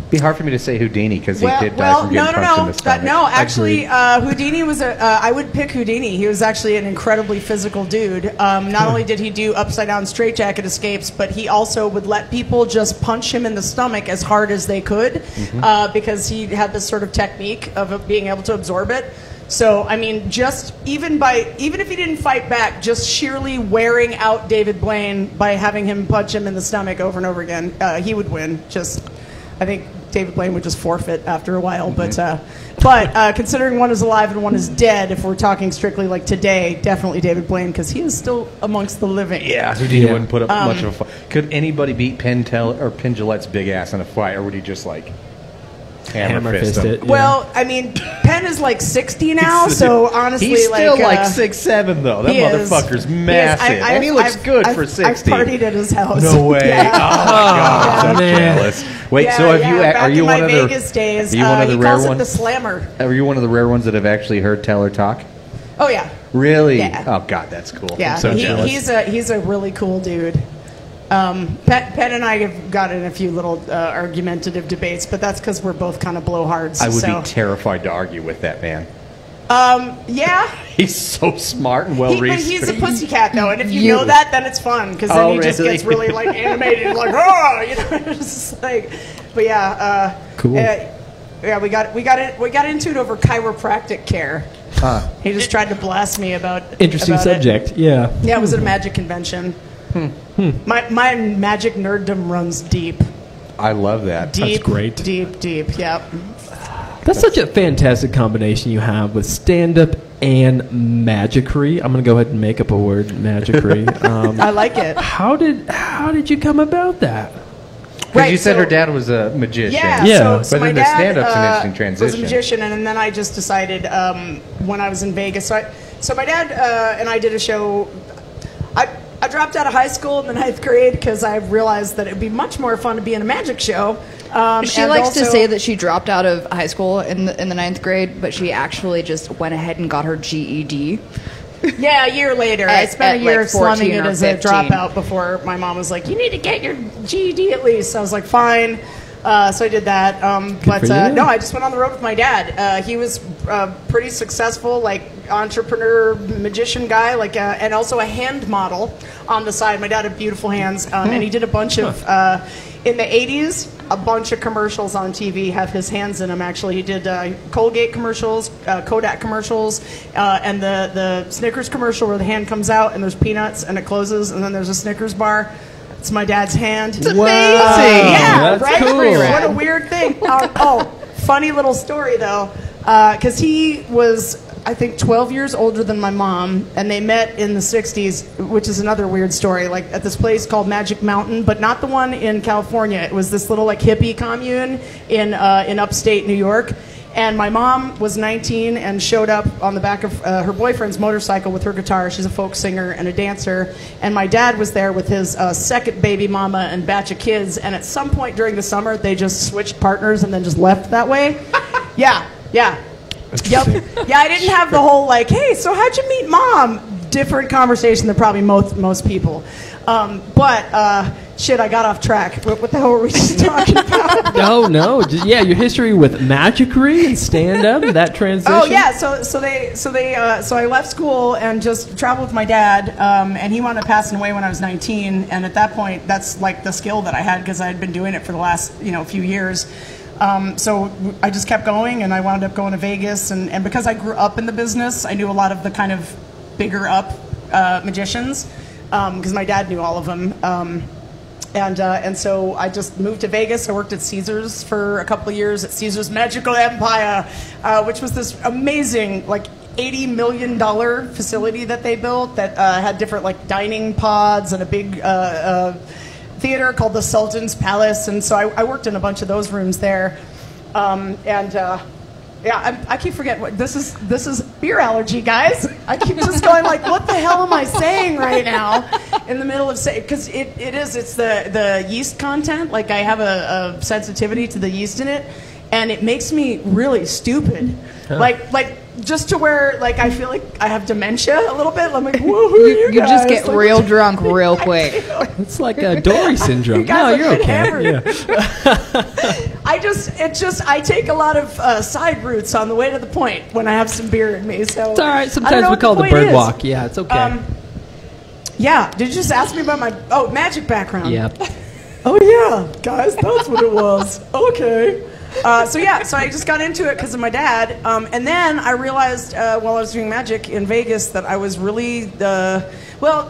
It'd be hard for me to say Houdini because he did die Well, from getting punched in the stomach. no. Actually, Houdini was I would pick Houdini. He was actually an incredibly physical dude. Not only did he do upside down straitjacket escapes, but he also would let people just punch him in the stomach as hard as they could, because he had this sort of technique of being able to absorb it. So, I mean, just even if he didn't fight back, just sheerly wearing out David Blaine by having him punch him in the stomach over and over again, he would win. I think David Blaine would just forfeit after a while. But considering one is alive and one is dead, if we're talking strictly like today, definitely David Blaine, because he is still amongst the living. Yeah, Houdini wouldn't put up much of a fight. Could anybody beat Penn Jillette's big ass in a fight, or would he just like hammer fist him? it. Yeah. Well, I mean, Penn is like 60 now, so honestly, he's still like 6'7" 6'7", though. That He is. motherfucker's He is. massive, and he looks good for 60. I've partied at his house. No way! Yeah. Oh my god, I'm so man. jealous. Wait, Yeah, so back are you in one my of the Vegas days? Are you one of the he rare calls it ones? the slammer. Are you one of the rare ones that have actually heard Taylor talk? Oh yeah. Really? Yeah. Oh god, that's cool. Yeah, I'm so jealous. he's a really cool dude. Penn and I have gotten in a few little argumentative debates, but that's because we're both kind of blowhards. I would so. be terrified to argue with that man. Yeah. He's so smart and well But researched. he's a pussycat though, and if you You- know that, then it's fun because then Oh, he just really? gets really like animated, and like oh, you know, it's just like. But yeah, Cool. Yeah, we got into it over chiropractic care. He just tried to blast me about Interesting about subject. It. Yeah. Yeah, it was at a magic convention. My magic nerddom runs deep. I love that. Deep, great. Deep, yep. That's such a fantastic combination you have with stand-up and magicry. I'm going to go ahead and make up a word, magicry. I like it. How did you come about that? Because you said so- her dad was a magician. Yeah, Yeah. so But my then the dad stand-up's an interesting was transition. a magician, and then I just decided when I was in Vegas. So my dad and I did a show. I dropped out of high school in the 9th grade because I realized that it would be much more fun to be in a magic show. She and likes to also- say that she dropped out of high school in the 9th grade, but she actually just went ahead and got her GED. Yeah, a year later. I At- spent a at year like slumming 14 it or as a 15. dropout before my mom was like, you need to get your GED at least. So I was like, fine. So I did that. But for you. no, I just went on the road with my dad. He was pretty successful, like entrepreneur, magician guy, like and also a hand model on the side. My dad had beautiful hands, and he did a bunch of in the 80s. A bunch of commercials on TV have his hands in them. Actually, he did Colgate commercials, Kodak commercials, and the Snickers commercial where the hand comes out and there's peanuts and it closes, and then there's a Snickers bar. It's my dad's hand. It's amazing. Yeah, That's right. cool. What a weird thing. Funny little story though, because he was, I think, 12 years older than my mom, and they met in the 60s, which is another weird story. Like at this place called Magic Mountain, but not the one in California. It was this little like hippie commune in upstate New York. And my mom was 19 and showed up on the back of her boyfriend's motorcycle with her guitar. She's a folk singer and a dancer. And my dad was there with his second baby mama and batch of kids. And at some point during the summer, they just switched partners and then just left that way. Yeah. Yep. Yeah, I didn't have the whole like, hey, so how'd you meet mom? Different conversation than probably most people. But Shit, I got off track. What the hell were we just talking about? No. Yeah, your history with Magicry and stand-up, that transition. Oh yeah, so I left school and just traveled with my dad, and he wound up passing away when I was 19. And at that point, that's like the skill that I had because I had been doing it for the last few years. So I just kept going, and I wound up going to Vegas, and because I grew up in the business, I knew a lot of the kind of bigger up magicians because my dad knew all of them. And so I just moved to Vegas. I worked at Caesars for a couple of years at Caesars Magical Empire, which was this amazing, like, $80 million facility that they built that had different, like, dining pods and a big theater called the Sultan's Palace. And so I worked in a bunch of those rooms there. Yeah, I keep forgetting what this is beer allergy, guys. I keep just going like, what the hell am I saying right now in the middle of saying, because it's the yeast content. Like I have a sensitivity to the yeast in it, and it makes me really stupid. Huh. Like just to where like I feel like I have dementia a little bit. I'm like, whoa, who are you You guys? just get like, real drunk real quick. It's like a Dory syndrome. No, you're okay. Yeah. I take a lot of side routes on the way to the point when I have some beer in me. So it's all right. Sometimes we call it the bird walk. Yeah, it's okay. Yeah. Did you just ask me about my magic background? Yeah. Oh yeah, guys, that's what it was. Okay. So I just got into it because of my dad, and then I realized while I was doing magic in Vegas that I was really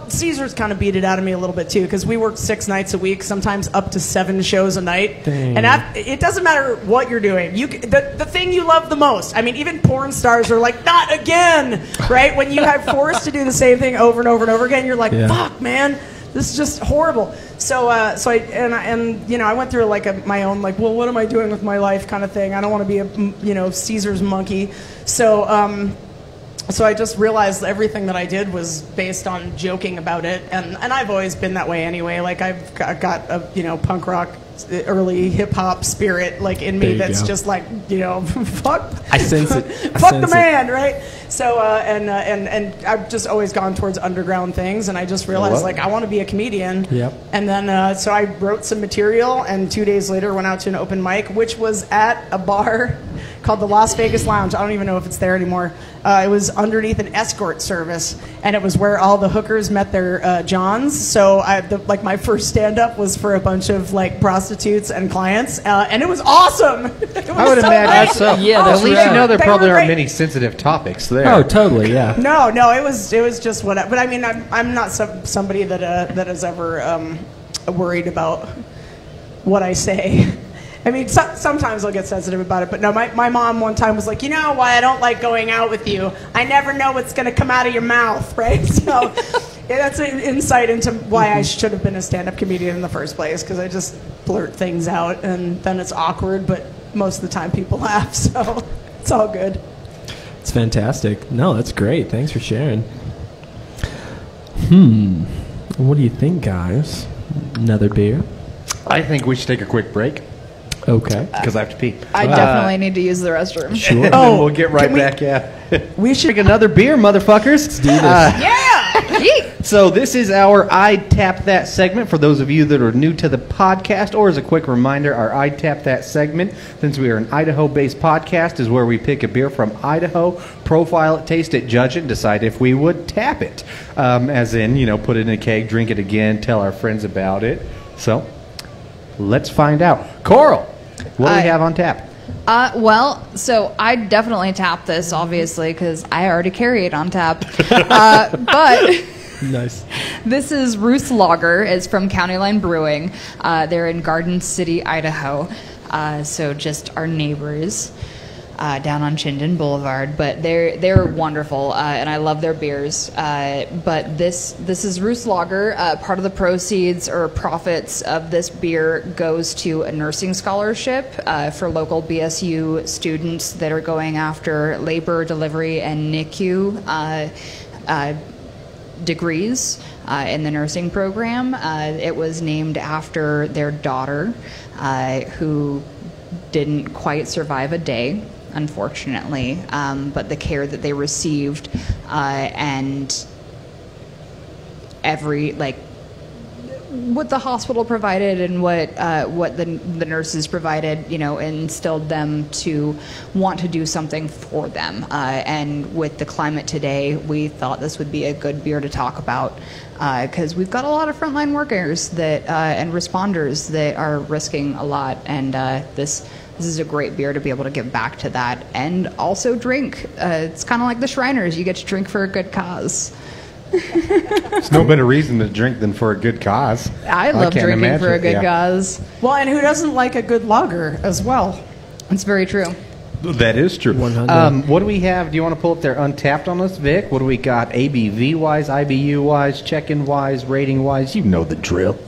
Caesars kind of beat it out of me a little bit too because we worked 6 nights a week, sometimes up to 7 shows a night. Dang. And it doesn't matter what you're doing. The thing you love the most. I mean, even porn stars are like, not again, right? When you have forced to do the same thing over and over and over again, you're like, fuck, man. This is just horrible. So I went through like my own like, well, what am I doing with my life kind of thing. I don't want to be a Caesar's monkey. So I just realized everything that I did was based on joking about it, and I've always been that way anyway. Like I've got a punk rock, early hip hop spirit like in me that's just like fuck. I sense it. Fuck the man, right? So and I've just always gone towards underground things, and I just realized like I want to be a comedian. Yep. And then so I wrote some material, and 2 days later went out to an open mic, which was at a bar called the Las Vegas Lounge. I don't even know if it's there anymore. It was underneath an escort service, and it was where all the hookers met their Johns. So my first stand-up was for a bunch of like prostitutes and clients, and it was awesome. I would imagine so. Yeah, at least you know there probably aren't many sensitive topics there. Oh, totally, yeah. No, it was just what. But I mean, I'm not somebody that is ever worried about what I say. I mean, sometimes I'll get sensitive about it, but no, my mom one time was like, you know why I don't like going out with you? I never know what's going to come out of your mouth, right? So that's an insight into why I should have been a stand-up comedian in the first place, because I just blurt things out, and then it's awkward, but most of the time people laugh, so it's all good. It's fantastic. No, that's great. Thanks for sharing. What do you think, guys? Another beer? I think we should take a quick break. Okay. Because I have to pee. I definitely need to use the restroom. Sure. And then we'll get right back. Yeah. We should drink another beer, motherfuckers. Let's do this. Yeah! So this is our I Tap That segment. For those of you that are new to the podcast, or as a quick reminder, our I Tap That segment, since we are an Idaho-based podcast, is where we pick a beer from Idaho, profile it, taste it, judge it, decide if we would tap it. As in, put it in a keg, drink it again, tell our friends about it. So let's find out. Coral, what do we have on tap? So I definitely tap this, obviously, because I already carry it on tap. But nice. This is Ruth's Lager. It's from County Line Brewing. They're in Garden City, Idaho. So just our neighbors down on Chinden Boulevard. But they're wonderful, and I love their beers. But this is Ruth's Lager. Part of the proceeds or profits of this beer goes to a nursing scholarship for local BSU students that are going after labor, delivery, and NICU degrees in the nursing program. It was named after their daughter, who didn't quite survive a day, unfortunately, but the care that they received and what the hospital provided and what the nurses provided, instilled them to want to do something for them. And with the climate today, we thought this would be a good beer to talk about because we've got a lot of frontline workers that and responders that are risking a lot, and this is a great beer to be able to give back to that and also drink. It's kind of like the Shriners. You get to drink for a good cause. There's no better reason to drink than for a good cause. I love drinking for a good cause. Well, and who doesn't like a good lager as well? It's very true. That is true. 100. What do we have? Do you want to pull up their Untapped on us, Vic? What do we got? ABV-wise, IBU-wise, check-in-wise, rating-wise? You know the drill.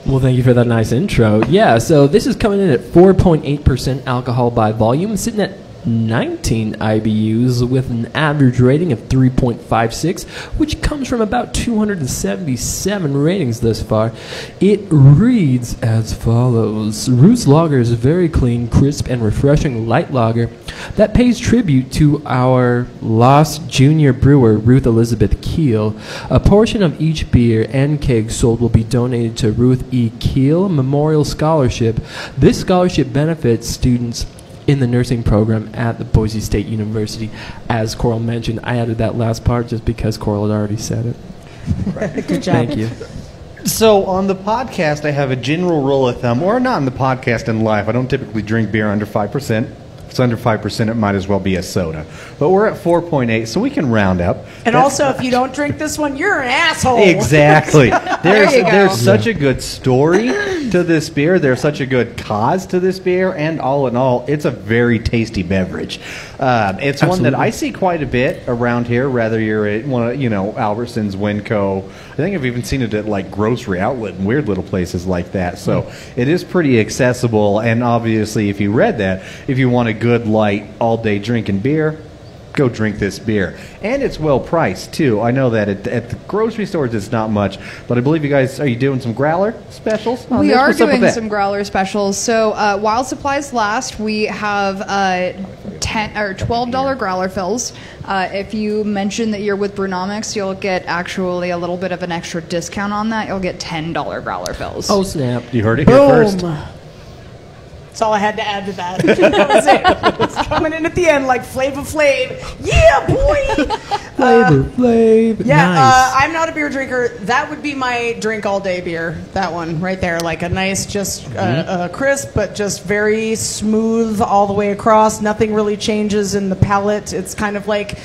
Well, thank you for that nice intro. Yeah, so this is coming in at 4.8% alcohol by volume, sitting at 19 IBUs with an average rating of 3.56, which comes from about 277 ratings thus far. It reads as follows. Ruth's Lager is a very clean, crisp, and refreshing light lager that pays tribute to our lost junior brewer, Ruth Elizabeth Keel. A portion of each beer and keg sold will be donated to Ruth E. Keel Memorial Scholarship. This scholarship benefits students in the nursing program at the Boise State University. As Coral mentioned, I added that last part just because Coral had already said it. Good job. Thank you. So on the podcast, I have a general rule of thumb, or not in the podcast, in life. I don't typically drink beer under 5%. If it's under 5%, it might as well be a soda. But we're at 4.8, so we can round up. And also, if you don't drink this one, you're an asshole. Exactly. There's you go. there's such a good story to this beer. There's such a good cause to this beer, and all in all, it's a very tasty beverage. It's one that I see quite a bit around here. Whether you're at one of, Albertsons, Winco. I think I've even seen it at like grocery outlet and weird little places like that. So it is pretty accessible. And obviously, if you read that, if you want a good light all day drinking beer, go drink this beer. And it's well priced too. I know that at the grocery stores it's not much, but I believe you guys, are you doing some growler specials? We are doing some growler specials. So while supplies last, we have $10 or $12 growler fills. If you mention that you're with Brewnomics, you'll get actually a little bit of an extra discount on that. You'll get $10 growler fills. Oh, snap. You heard it here first. That's all I had to add to that. That was it. It's coming in at the end like Flavor Flav. Yeah, boy! Flavor Flav. Yeah, Nice. I'm not a beer drinker. That would be my drink all day beer. That one right there. Like a nice, just crisp, but just very smooth all the way across. Nothing really changes in the palate. It's kind of like,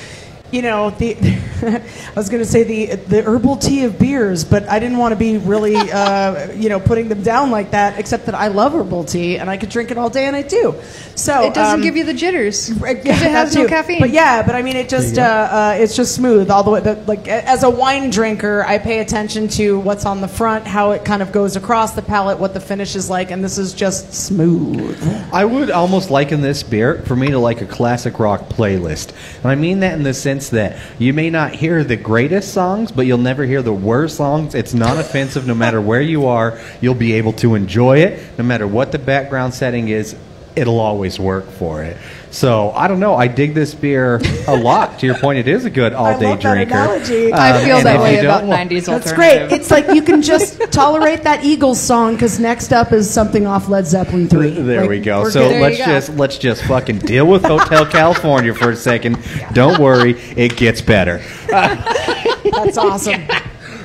I was going to say the herbal tea of beers, but I didn't want to be really, putting them down like that, except that I love herbal tea, and I could drink it all day, and I do. So it doesn't give you the jitters. It yeah, has no caffeine. But I mean, it just it's just smooth all the way. Like as a wine drinker, I pay attention to what's on the front, how it kind of goes across the palate, what the finish is like, and this is just smooth. I would almost liken this beer for me to like a classic rock playlist. And I mean that in the sense that you may not hear the greatest songs, but you'll never hear the worst songs. It's not offensive no matter where you are. You'll be able to enjoy it. No matter what the background setting is, it'll always work for it. So, I don't know. I dig this beer a lot. To your point, it is a good all-day drinker. Analogy. I feel that way about 90s alternative. That's great. It's like you can just tolerate that Eagles song because next up is something off Led Zeppelin 3. There we go. So good. let's just fucking deal with Hotel California for a second. Don't worry, it gets better. That's awesome.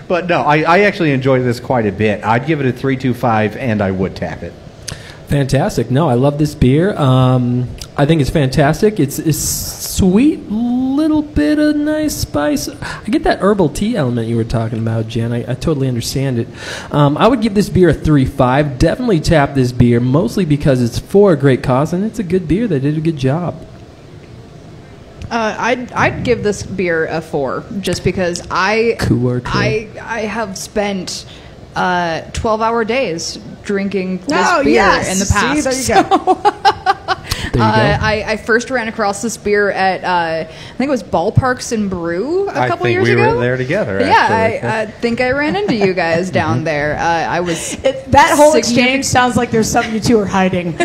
But no, I actually enjoy this quite a bit. I'd give it a 3.25, and I would tap it. Fantastic. No, I love this beer. I think it's fantastic. It's sweet, little bit of nice spice. I get that herbal tea element you were talking about, Jen. I totally understand it. I would give this beer a 3.5. Definitely tap this beer, mostly because it's for a great cause, and it's a good beer. They did a good job. I'd give this beer a 4 just because I have spent 12-hour days drinking this beer in the past. See, there you go. I first ran across this beer at I think it was Ballparks and Brew a couple years ago. I think we were there together. Yeah, I think I ran into you guys down there. I was that whole exchange sounds like there's something you two are hiding.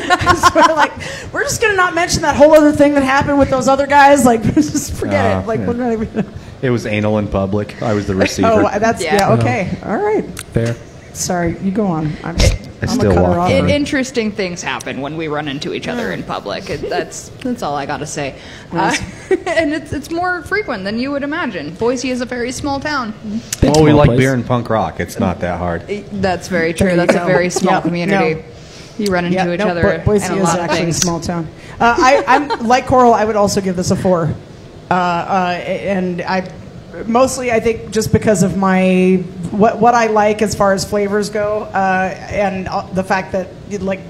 we're just gonna not mention that whole other thing that happened with those other guys. Like, just forget it. Like, we're not even. It was anal in public. I was the receiver. Oh, that's yeah. Okay, all right. Fair. Sorry, you go on. I'm still cut her walk off. on. Interesting things happen when we run into each other in public. That's all I got to say. And it's more frequent than you would imagine. Boise is a very small town. Big Oh, we small like place. beer and punk rock. It's not that hard. That's very true. There you That's a go. very small Yeah, community. no. You run into each other Boise and a is lot of actually things. a small town. I'm like Coral. I would also give this a 4, and I think just because of my what I like as far as flavors go, and the fact that like.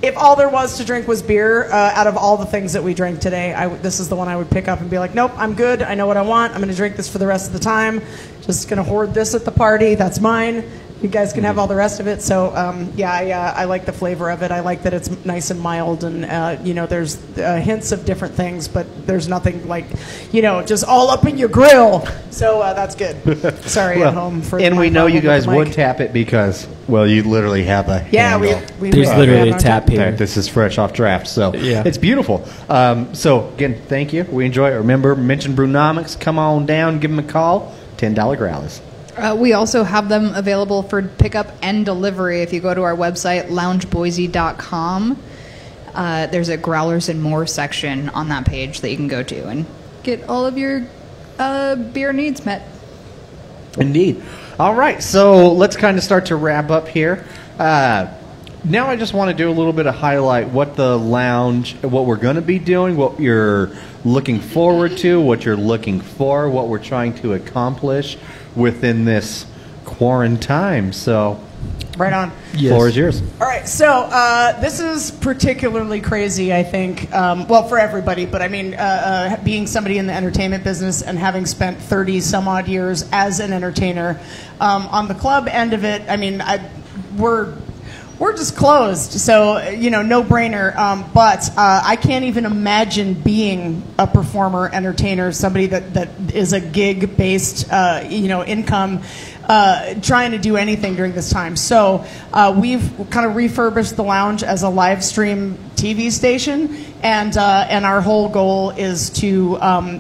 If all there was to drink was beer, out of all the things that we drank today, this is the one I would pick up and be like, nope, I'm good. I know what I want. I'm going to drink this for the rest of the time. Just going to hoard this at the party. That's mine. You guys can have all the rest of it. So, I like the flavor of it. I like that it's nice and mild, and there's hints of different things, but there's nothing like, just all up in your grill. So that's good. Sorry at home for. And my we know you problem with guys the mic. would tap it because, well, you literally have a Yeah, handle. There's literally a tap here. This is fresh off draft, so Yeah. it's beautiful. So again, thank you. We enjoy it. Remember, mention Brewnomics. Come on down, give them a call. $10 growlers. We also have them available for pickup and delivery. If you go to our website, loungeboise.com, there's a Growlers and More section on that page that you can go to and get all of your beer needs met. Indeed. All right, so let's kind of start to wrap up here. Now I just want to do a little bit of highlight what the lounge, what we're going to be doing, what you're looking forward to, what you're looking for, what we're trying to accomplish within this quarantine. So, Right on. Yes. floor is yours. All right, so this is particularly crazy, I think, well, for everybody, but I mean, being somebody in the entertainment business and having spent 30 some odd years as an entertainer, on the club end of it, I mean, we're just closed, so, no brainer, but I can't even imagine being a performer, entertainer, somebody that is a gig-based, income, trying to do anything during this time. So we've kind of refurbished the lounge as a live stream TV station, and our whole goal is to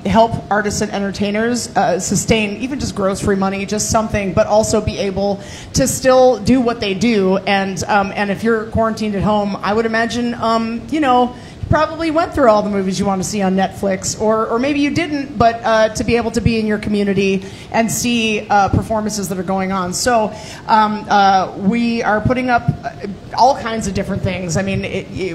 help artists and entertainers sustain even just grocery money, just something, but also be able to still do what they do. And if you're quarantined at home, I would imagine, you probably went through all the movies you want to see on Netflix, or maybe you didn't, but to be able to be in your community and see performances that are going on. So we are putting up all kinds of different things. I mean,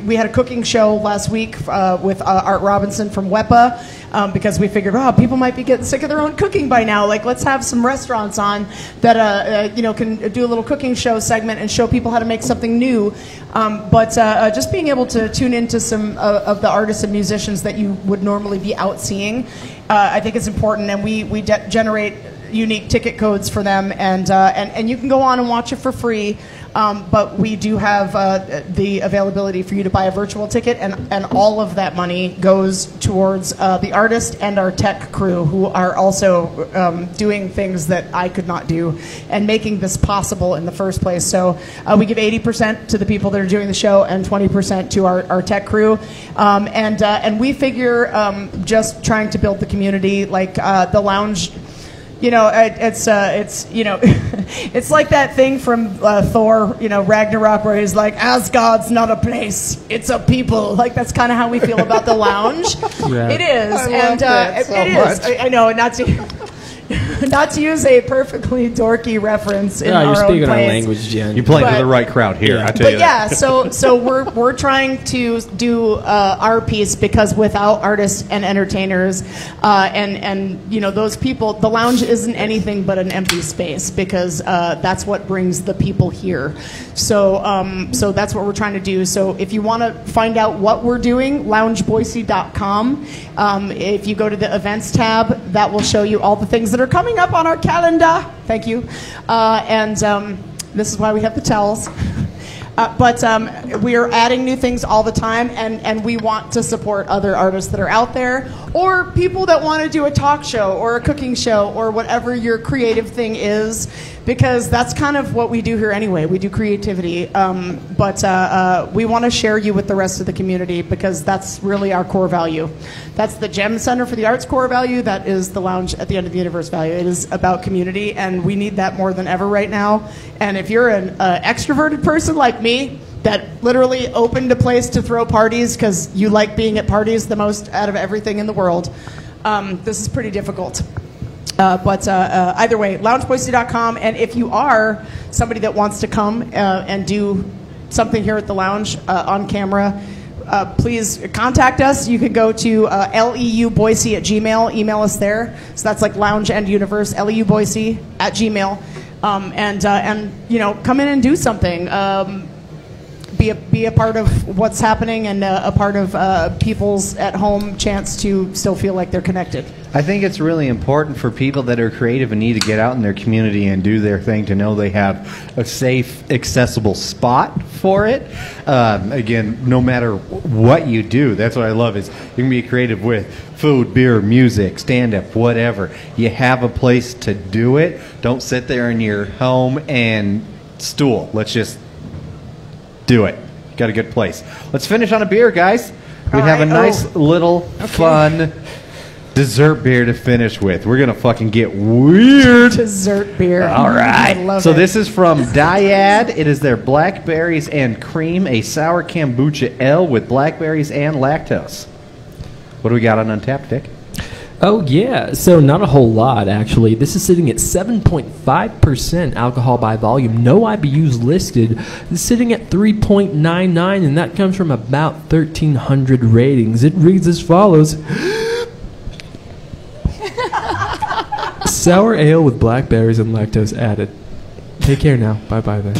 we had a cooking show last week with Art Robinson from WEPA, because we figured, people might be getting sick of their own cooking by now. Like, let's have some restaurants on that can do a little cooking show segment and show people how to make something new. But just being able to tune into some of the artists and musicians that you would normally be out seeing, I think is important. And we generate unique ticket codes for them, and you can go on and watch it for free. But we do have the availability for you to buy a virtual ticket, and all of that money goes towards the artist and our tech crew, who are also doing things that I could not do and making this possible in the first place. So we give 80% to the people that are doing the show and 20% to our tech crew. And we figure just trying to build the community, like the lounge. It's it's like that thing from Thor, Ragnarok, where he's like, Asgard's not a place, it's a people. Like, that's kind of how we feel about the lounge. Yeah. It is, I know, not to use a perfectly dorky reference in Yeah, our you're own speaking our plays. language, Jen. You're playing to But- the right crowd here, Yeah. I tell you But that. yeah, so we're trying to do our piece, because without artists and entertainers and those people, the lounge isn't anything but an empty space, because that's what brings the people here. So that's what we're trying to do. So if you want to find out what we're doing, loungeboise.com. If you go to the events tab, that will show you all the things that are coming up on our calendar. Thank you. This is why we have the towels. But we are adding new things all the time, and we want to support other artists that are out there, or people that want to do a talk show or a cooking show or whatever your creative thing is. because that's kind of what we do here anyway. We do creativity, but we want to share you with the rest of the community because that's really our core value. That's the Gem Center for the Arts core value. That is the Lounge at the End of the Universe value. It is about community, and we need that more than ever right now. And if you're an extroverted person like me, that literally opened a place to throw parties because you like being at parties the most out of everything in the world, this is pretty difficult. But either way, loungeboise.com. And if you are somebody that wants to come and do something here at the lounge on camera, please contact us. You can go to leuboise@gmail. Email us there. So that's like Lounge and Universe, leuboise@gmail. And you know, come in and do something. Be a part of what's happening and a part of people's at home chance to still feel like they're connected. I think it's really important for people that are creative and need to get out in their community and do their thing to know they have a safe, accessible spot for it. Again, no matter what you do, that's what I love is you can be creative with food, beer, music, stand-up, whatever. You have a place to do it. Don't sit there in your home and stool. Let's just do it. Got a good place. Let's finish on a beer, guys. We have a nice little fun dessert beer to finish with. We're going to fucking get weird. Dessert beer. All right. I love so it. this is from Dyad. It is their Blackberries and Cream, a sour kombucha ale with blackberries and lactose. What do we got on Untapped, Vic? Oh, yeah. So not a whole lot, actually. This is sitting at 7.5% alcohol by volume. No IBUs listed. It's sitting at 3.99, and that comes from about 1,300 ratings. It reads as follows. Sour ale with blackberries and lactose added. Take care now. Bye-bye then.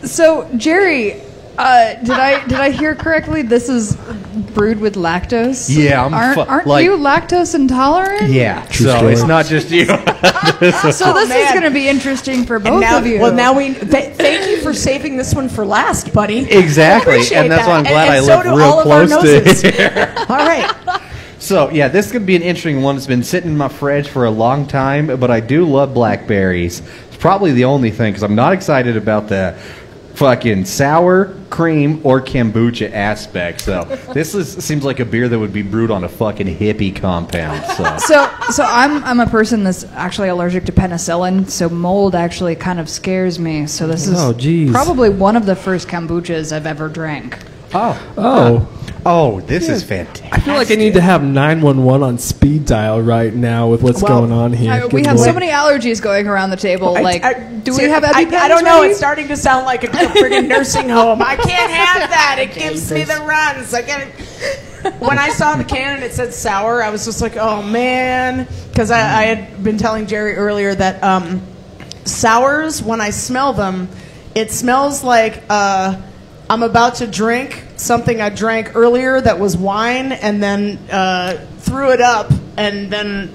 So, Jerry, did I hear correctly? This is brewed with lactose? Yeah, aren't you lactose intolerant? Yeah, True so story. it's not just you. So this is going to be interesting for both of you. Well, now thank you for saving this one for last, buddy. Exactly, Appreciate and that's that. why I'm glad and I so live do real all of our close noses. to here. All right. So, yeah, this could be an interesting one. It's been sitting in my fridge for a long time, but I do love blackberries. It's probably the only thing, because I'm not excited about the fucking sour cream or kombucha aspect. So, seems like a beer that would be brewed on a fucking hippie compound. So I'm a person that's actually allergic to penicillin, so mold actually kind of scares me. So this is probably one of the first kombuchas I've ever drank. Oh, this is fantastic. I feel like I need to have 911 on speed dial right now with what's going on here. We have so many allergies going around the table. Do we have EpiPens? I don't know. ready? It's starting to sound like a friggin' nursing home. I can't have that. It gives me the runs. When I saw the can and it said sour, I was just like, oh, man. Because I had been telling Jerry earlier that sours, when I smell them, it smells like I'm about to drink something I drank earlier that was wine and then threw it up, and then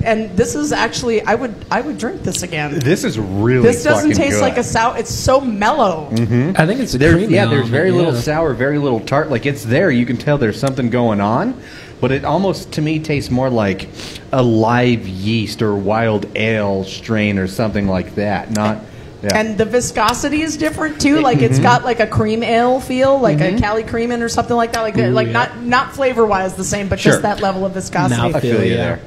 and this is actually I would drink this again. This is really This doesn't fucking taste good. like a sour. It's so mellow. Mm-hmm. I think it's there's creamy very on it, little yeah. sour, very little tart. Like it's there. You can tell there's something going on, but it almost to me tastes more like a live yeast or wild ale strain or something like that. Not. Yeah. And the viscosity is different too. Like it's got like a cream ale feel, like a Cali Creamin' or something like that. Like not flavor wise the same, but just that level of viscosity. I feel you there.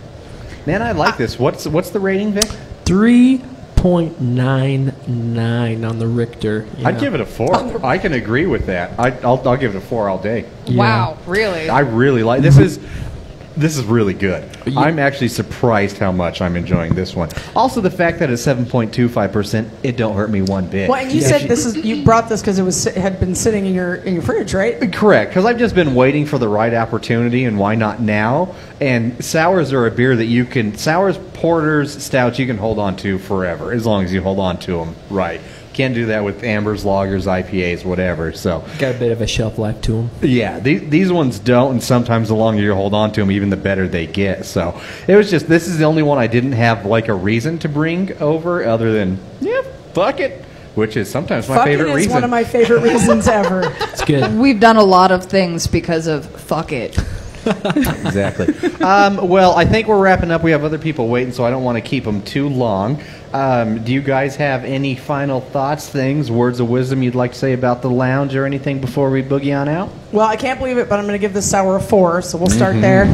Man, I like this. What's the rating, Vic? 3.99 on the Richter. I'd give it a 4. I can agree with that. I'll give it a 4 all day. Yeah. Wow, really? I really like this. This is really good. I'm actually surprised how much I'm enjoying this one. Also, the fact that it's 7.25%, it don't hurt me one bit. Well, and you said you brought this because it had been sitting in your fridge, right? Correct, because I've just been waiting for the right opportunity, and why not now? And sours are a beer that you can sours, porters, stouts you can hold on to forever as long as you hold on to them right. Can't do that with ambers, lagers, IPAs, whatever. So got a bit of a shelf life to them. Yeah, these ones don't, and sometimes the longer you hold on to them, even the better they get. So it was just this is the only one I didn't have like a reason to bring over, other than fuck it, which is sometimes my favorite reason. One of my favorite reasons ever. It's good. We've done a lot of things because of fuck it. Exactly. Well, I think we're wrapping up. We have other people waiting, so I don't want to keep them too long. Do you guys have any final thoughts, things, words of wisdom you'd like to say about the lounge or anything before we boogie on out? Well, I can't believe it, but I'm going to give this sour a 4, so we'll start there.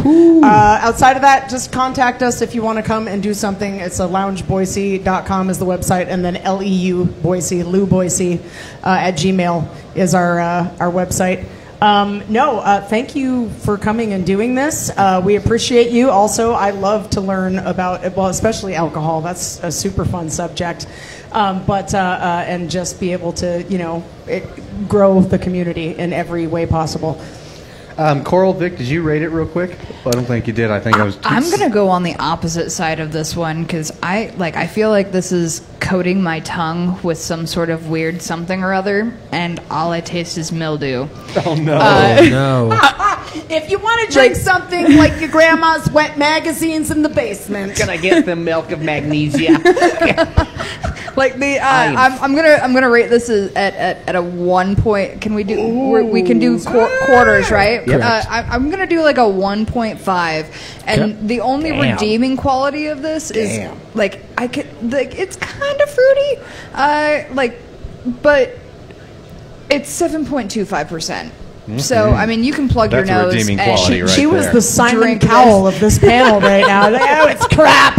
Outside of that, just contact us if you want to come and do something. It's loungeboise.com is the website, and then LEU Boise, Lou Boise at Gmail is our website. Thank you for coming and doing this. We appreciate you. Also, I love to learn about, well, especially alcohol. That's a super fun subject. And just be able to, grow the community in every way way possible. Coral, Vic, did you rate it real quick? I don't think you did. I think I was. I'm gonna go on the opposite side of this one because I feel like this is coating my tongue with some sort of weird something or other, and all I taste is mildew. Oh no! No. If you want to drink something like your grandma's wet magazines in the basement, Can I get the milk of magnesia? Like the I'm gonna rate this at a 1 point. Can we do we can do quarters, right? Yep. I'm gonna do like a 1.5, and the only redeeming quality of this is like it's kind of fruity, but it's 7.25%. So I mean, you can plug That's your a nose. redeeming and quality right she was there. the Simon Drink Cowell this. of this panel right now. Oh, it's crap.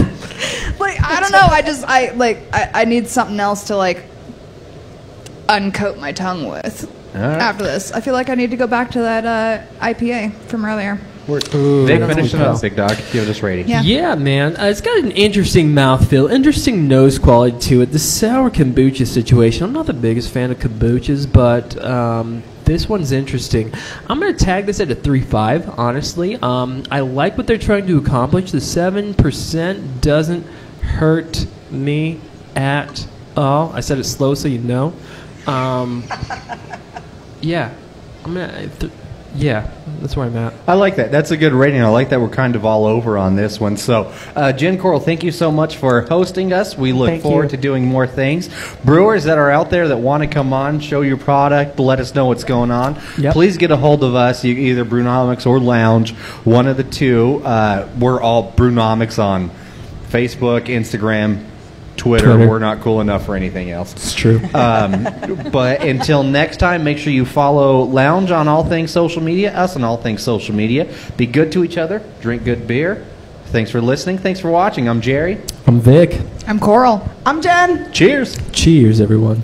Like I don't know. I need something else to like uncoat my tongue with. All right. After this, I feel like I need to go back to that IPA from earlier. Vic, finish it up, Big Dog. Give us rating. Yeah. Man. It's got an interesting mouthfeel, interesting nose quality to it. The sour kombucha situation. I'm not the biggest fan of kombuchas, but this one's interesting. I'm going to tag this at a 3.5, honestly. I like what they're trying to accomplish. The 7% doesn't hurt me at all. I said it slow so you know. Yeah. Yeah, that's where I'm at. I like that. That's a good rating. I like that we're kind of all over on this one. So, Jen Coral, thank you so much for hosting us. We look forward to doing more things. Brewers that are out there that want to come on, show your product, let us know what's going on. Yep. Please get a hold of us, either Brewnomics or Lounge, one of the two. We're all Brewnomics on Facebook, Instagram, Twitter. We're not cool enough for anything else. It's true. But until next time, make sure you follow Lounge on all things social media, us on all things social media. Be good to each other. Drink good beer. Thanks for listening. Thanks for watching. I'm Jerry. I'm Vic. I'm Coral. I'm Jen. Cheers. Cheers, everyone.